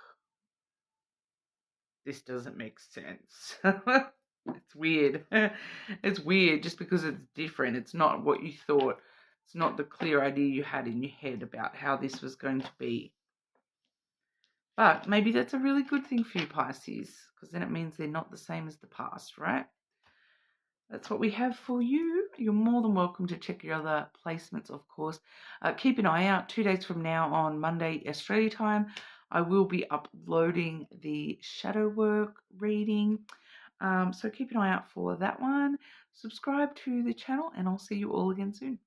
this doesn't make sense. It's weird. It's weird just because it's different. It's not what you thought. It's not the clear idea you had in your head about how this was going to be. But maybe that's a really good thing for you, Pisces, because then it means they're not the same as the past, right? That's what we have for you. You're more than welcome to check your other placements, of course. Keep an eye out. 2 days from now on Monday, Australia time, I will be uploading the shadow work reading. So keep an eye out for that one. Subscribe to the channel, and I'll see you all again soon.